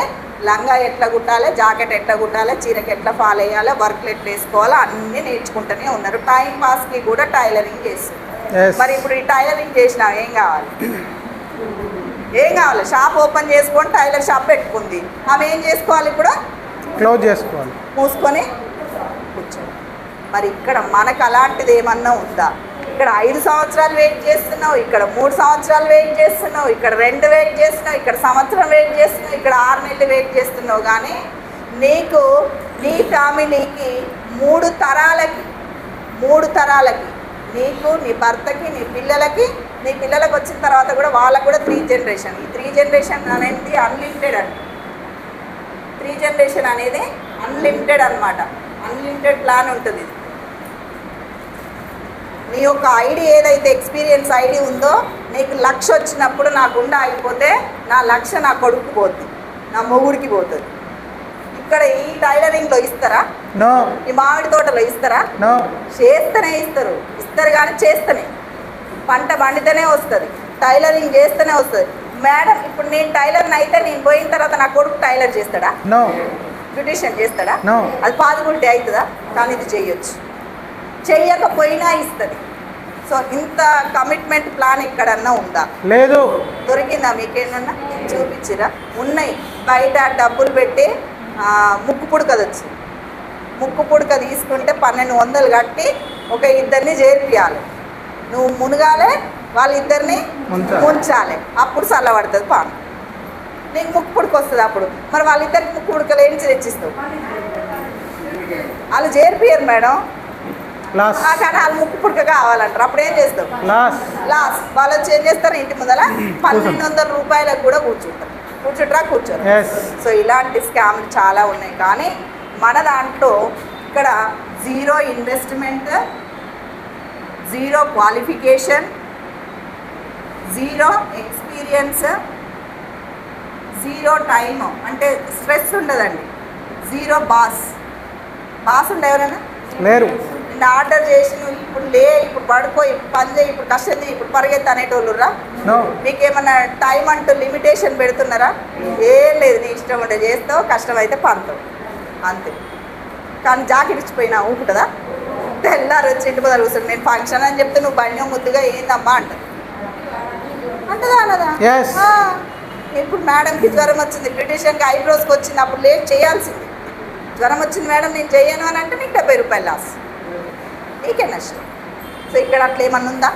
లంగా ఎట్లా కుట్టాలి, జాకెట్ ఎట్లా కుట్టాలి, చీరకి ఎట్లా ఫాలో అయ్యాలి, వర్క్లు ఎట్లా వేసుకోవాలో అన్నీ నేర్చుకుంటూనే ఉన్నారు. టైం పాస్కి కూడా టైలరింగ్ చేస్తుంది. మరి ఇప్పుడు ఈ టైలరింగ్ చేసినా ఏం కావాలి? షాప్ ఓపెన్ చేసుకొని టైలర్ షాప్ పెట్టుకుంది. ఆమె ఏం చేసుకోవాలి? ఇప్పుడు క్లోజ్ చేసుకోవాలి, మూసుకొని కూర్చోవాలి. మరి ఇక్కడ మనకు అలాంటిది ఏమన్నా ఉందా? ఇక్కడ 5 సంవత్సరాలు వెయిట్ చేస్తున్నావు, ఇక్కడ 3 సంవత్సరాలు వెయిట్ చేస్తున్నావు, ఇక్కడ 2 వెయిట్ చేస్తున్నావు, ఇక్కడ సంవత్సరం వెయిట్ చేస్తున్నావు, ఇక్కడ 6 నెలలు వెయిట్ చేస్తున్నావు. కానీ నీకు నీ ఫ్యామిలీకి 3 తరాలకి నీకు, నీ భర్తకి, నీ పిల్లలకు వచ్చిన తర్వాత కూడా వాళ్ళకు కూడా 3 జనరేషన్. ఈ 3 జనరేషన్ అనేది అన్లిమిటెడ్ అండి. 3 జనరేషన్ అనేది అన్లిమిటెడ్ అనమాట. అన్లిమిటెడ్ ప్లాన్ ఉంటుంది. నీ యొక్క ఐడి ఏదైతే ఎక్స్పీరియన్స్ ఐడి ఉందో నీకు 1,00,000 వచ్చినప్పుడు నా గుండె ఆగిపోతే నా 1,00,000 నా కొడుకు పోతుంది, నా మొగుడికి పోతుంది. ఇక్కడ ఈ టైలరింగ్లో ఇస్తారా? నో. ఈ మామిడి తోటలో ఇస్తారా? నో. చేస్తేనే ఇస్తారు కానీ చేస్తేనే. పంట పండితేనే వస్తుంది, టైలరింగ్ చేస్తేనే వస్తుంది. మేడం ఇప్పుడు నేను టైలర్ని అయితే నేను పోయిన తర్వాత నా కొడుకు టైలర్ చేస్తాడా? నో. బ్యూటిషియన్ చేస్తాడా? నో. అది పాదుకుంటే అవుతుందా? కానీ ఇది చేయొచ్చు, చెయ్యకపోయినా ఇస్తుంది. సో ఇంత కమిట్మెంట్ ప్లాన్ ఎక్కడన్నా ఉందా? లేదు. దొరికిందా? మీకేమన్నా చూపించిరా? ఉన్నాయి. బయట డబ్బులు పెట్టి ముక్కు పుడకది వచ్చింది. ముక్కు పుడక తీసుకుంటే 1,200 కట్టి ఒక ఇద్దరిని చేర్పియాలి. నువ్వు మునగాలే, వాళ్ళిద్దరిని ముంచాలి. అప్పుడు చల్లబడుతుంది పాము. నీకు ముక్కు పుడక వస్తుంది అప్పుడు. మరి వాళ్ళిద్దరికి ముక్కు పుడకలు ఏంటి తెచ్చిస్తావు? వాళ్ళు చేర్పియరు మేడం, కానీ వాళ్ళు ముక్కు పుడక కావాలంటారు. అప్పుడు ఏం చేస్తావు? లాస్ వాళ్ళు వచ్చి ఏం చేస్తారు? ఇంటి ముందర 1,200 రూపాయలకు కూడా కూర్చుంటారా? కూర్చోరు. సో ఇలాంటి స్కామ్లు చాలా ఉన్నాయి. కానీ మన దాంట్లో ఇక్కడ 0 ఇన్వెస్ట్మెంట్, 0 క్వాలిఫికేషన్, 0 ఎక్స్పీరియన్స్, 0 టైమ్, అంటే స్ట్రెస్ ఉండదండి. 0 బాస్ ఉండే ఎవరైనా లేరు. నిన్న ఆర్డర్ చేసి నువ్వు ఇప్పుడు లే, ఇప్పుడు పడుకో, ఇప్పుడు పని చేయి, ఇప్పుడు కష్టం చేయి, ఇప్పుడు పరిగెత్తి అనేటోళ్ళురా? మీకేమన్నా టైం అంటూ లిమిటేషన్ పెడుతున్నారా? ఏం లేదు, నీ ఇష్టం ఉంటే చేస్తావు, కష్టమైతే పంతావు, అంతే. కానీ జాకెట్ ఇచ్చిపోయినా ఊపుతుందా? తెల్లారు వచ్చి ఇంటి ముందర కూర్చొని నేను ఫంక్షన్ అని చెప్తే నువ్వు బండి ముద్దుగా ఏందమ్మా అంటది, అంటదా అనదా? ఇప్పుడు మేడంకి జ్వరం వచ్చింది, బ్యూటిషియన్కి ఐబ్రోస్కి వచ్చింది, అప్పుడు లేట్ చేయాల్సింది. జ్వరం వచ్చింది మేడం నేను చెయ్యను అని అంటే నీకు 70 రూపాయలు లాస్, నీకే నష్టం. సో ఇక్కడ అట్లా ఏమన్నా ఉందా?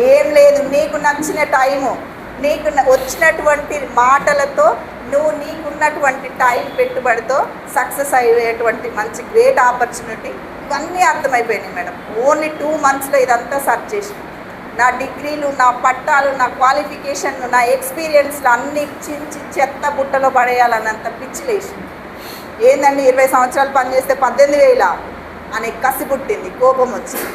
ఏం లేదు. నీకు నచ్చిన టైము, నీకు వచ్చినటువంటి మాటలతో నువ్వు నీకున్నటువంటి టైం పెట్టుబడితో సక్సెస్ అయ్యేటువంటి మంచి గ్రేట్ ఆపర్చునిటీ ఇవన్నీ అర్థమైపోయినాయి మేడం. ఓన్లీ 2 monthsలో ఇదంతా సర్చ్ చేసి నా డిగ్రీలు, నా పట్టాలు, నా క్వాలిఫికేషన్లు, నా ఎక్స్పీరియన్స్లు అన్నీ చించి చెత్త బుట్టలో పడేయాలన్నంత పిచ్చిలేసి ఏందండి 20 సంవత్సరాలు పనిచేస్తే 18,000 అనే కసి పుట్టింది, కోపం వచ్చింది.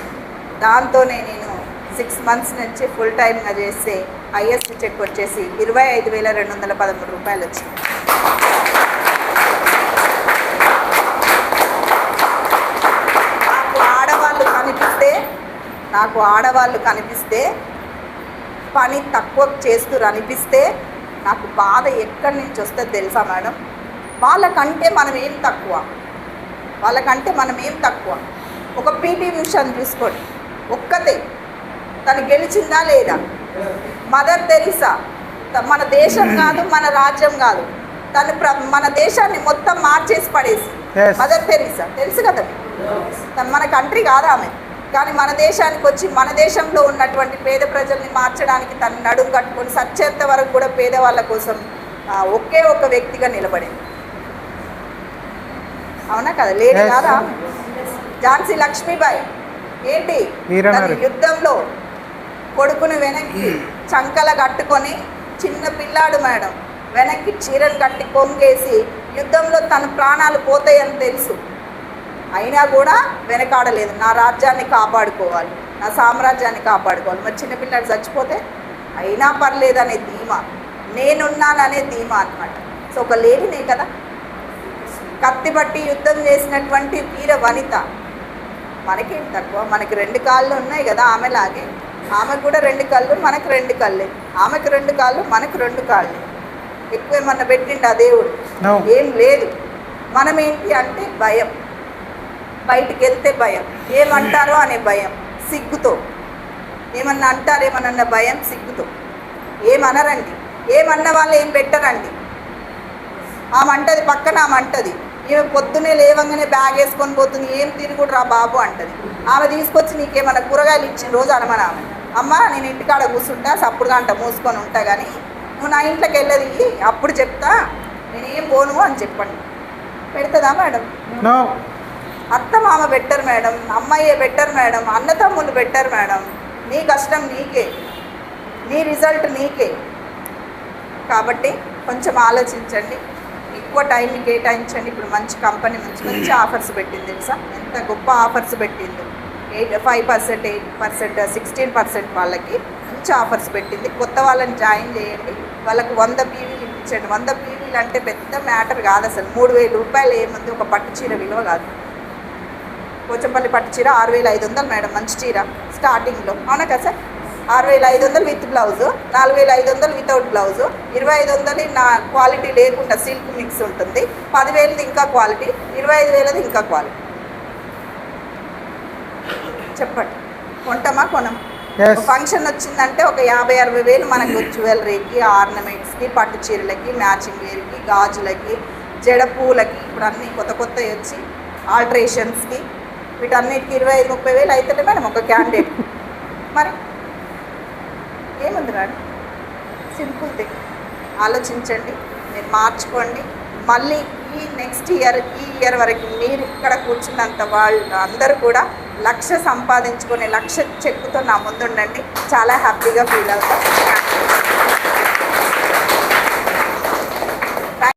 దాంతోనే నేను 6 months నుంచి ఫుల్ టైమ్గా చేస్తే హైయెస్ట్ చెక్ వచ్చేసి 25,213 రూపాయలు వచ్చింది. నాకు ఆడవాళ్ళు కనిపిస్తే పని తక్కువ చేస్తూ అనిపిస్తే నాకు బాధ ఎక్కడి నుంచి వస్తుందో తెలుసా మేడం? వాళ్ళకంటే మనం ఏం తక్కువ? ఒక పీటీ ఉషాని చూసుకోండి, ఒక్కతే తను గెలిచిందా లేదా? మదర్ తెరీసా మన దేశం కాదు, మన రాజ్యం కాదు, తను మన దేశాన్ని మొత్తం మార్చేసి పడేసి. మదర్ తెరీసా తెలుసు కదా, తను మన కంట్రీ కాదు ఆమె, కానీ మన దేశానికి వచ్చి మన దేశంలో ఉన్నటువంటి పేద ప్రజల్ని మార్చడానికి తను నడుము కట్టుకొని సచ్చేంత వరకు కూడా పేదవాళ్ళ కోసం ఒకే ఒక వ్యక్తిగా నిలబడింది. అవునా కదా? లేడీ కాదా? ఝాన్సీ లక్ష్మీబాయి ఏంటి యుద్ధంలో కొడుకుని వెనక్కి చంకల కట్టుకొని, చిన్న పిల్లాడు మేడం, వెనక్కి చీరను కట్టి కొంగేసి యుద్ధంలో తన ప్రాణాలు పోతాయని తెలుసు, అయినా కూడా వెనకాడలేదు. నా రాజ్యాన్ని కాపాడుకోవాలి, నా సామ్రాజ్యాన్ని కాపాడుకోవాలి. మరి చిన్నపిల్లాడు చచ్చిపోతే అయినా పర్లేదనే ధీమా, నేనున్నాననే ధీమా అనమాట. సో ఒక లేడీనే కదా, కత్తి పట్టి యుద్ధం చేసినటువంటి వీర వనిత. మనకేం తక్కువ? మనకి 2 కాళ్ళు ఉన్నాయి కదా ఆమెలాగే. ఆమెకు కూడా 2 కళ్ళు, మనకు 2 కళ్ళే. ఆమెకు 2 కాళ్ళు, మనకు 2 కాళ్ళు. ఎక్కువ ఏమన్నా పెట్టిండు ఆ దేవుడు? ఏం లేదు. మనం ఏంటి అంటే భయం, బయటికి వెళ్తే భయం, ఏమంటారో అనే భయం, సిగ్గుతో ఏమన్నా అంటారేమన్నా భయం, సిగ్గుతో ఏమనరండి. ఏమన్న వాళ్ళు ఏం పెట్టరండి. ఆమె అంటది, పక్కన ఆమె అంటది, ఈమె పొద్దునే లేవంగానే బ్యాగ్ వేసుకొని పోతుంది, ఏం తిరుగుడు రా బాబు అంటది. ఆమె తీసుకొచ్చి నీకేమన్నా కూరగాయలు ఇచ్చిన రోజు అనమని ఆమె, అమ్మ నేను ఇంటికాడ కూర్చుంటా, సప్పుడు గంట మూసుకొని ఉంటా, కానీ నువ్వు నా ఇంట్లోకి వెళ్ళది అప్పుడు చెప్తా, నేనేం పోను అని చెప్పండి. పెడుతుందా మేడం? అత్త మామ బెటర్ మేడం, అమ్మాయే బెటర్ మేడం, అన్నతమ్ములు బెటర్ మేడం. నీ కష్టం నీకే, నీ రిజల్ట్ నీకే. కాబట్టి కొంచెం ఆలోచించండి, ఎక్కువ టైంని కేటాయించండి. ఇప్పుడు మంచి కంపెనీ మంచి ఆఫర్స్ పెట్టింది తెలుసా? ఎంత గొప్ప ఆఫర్స్ పెట్టింది. 5%, 8%, 16% వాళ్ళకి మంచి ఆఫర్స్ పెట్టింది. కొత్త వాళ్ళని జాయిన్ చేయండి, వాళ్ళకు 100 పీవీలు ఇప్పించండి. 100 పీవీలు అంటే పెద్ద మ్యాటర్ కాదు అసలు. 3000 రూపాయలు ఏముంది ఒక పట్టు చీర విలువ కాదు. పోచంపల్లి పట్టు చీర 6500 మేడం, మంచి చీర స్టార్టింగ్లో, అవునా కదా sir? 6500 with blouse, 4500 without blouse, 2500 నా క్వాలిటీ లేకుండా సిల్క్ మిక్స్ ఉంటుంది, 10,000 ఇంకా క్వాలిటీ, 25,000 ఇంకా క్వాలిటీ. చెప్పండి, కొంటామా కొనమా? Yes. ఫంక్షన్ వచ్చిందంటే ఒక 50-60 వేలు మనకు జ్యువెలరీకి, ఆర్నమెంట్స్కి, పట్టు చీరలకి, మ్యాచింగ్ వేర్కి, గాజులకి, జడ పూలకి, ఇప్పుడు అన్నీ కొత్త కొత్తవి వచ్చి ఆల్ట్రేషన్స్కి, వీటన్నిటికి 25-30 వేలు అవుతుంటే మేడం ఒక క్యాండిడేట్. మరి ఏముంది మేడం, సింపుల్ థింగ్. ఆలోచించండి, మీరు మార్చుకోండి. మళ్ళీ ఈ నెక్స్ట్ ఇయర్, ఈ ఇయర్ వరకు మీరు ఇక్కడ కూర్చున్నంత వాళ్ళు అందరూ కూడా 1,00,000 సంపాదించుకొని 1,00,000 చెక్కుతో నా ముందుండండి. చాలా హ్యాపీగా ఫీల్ అవుతాం.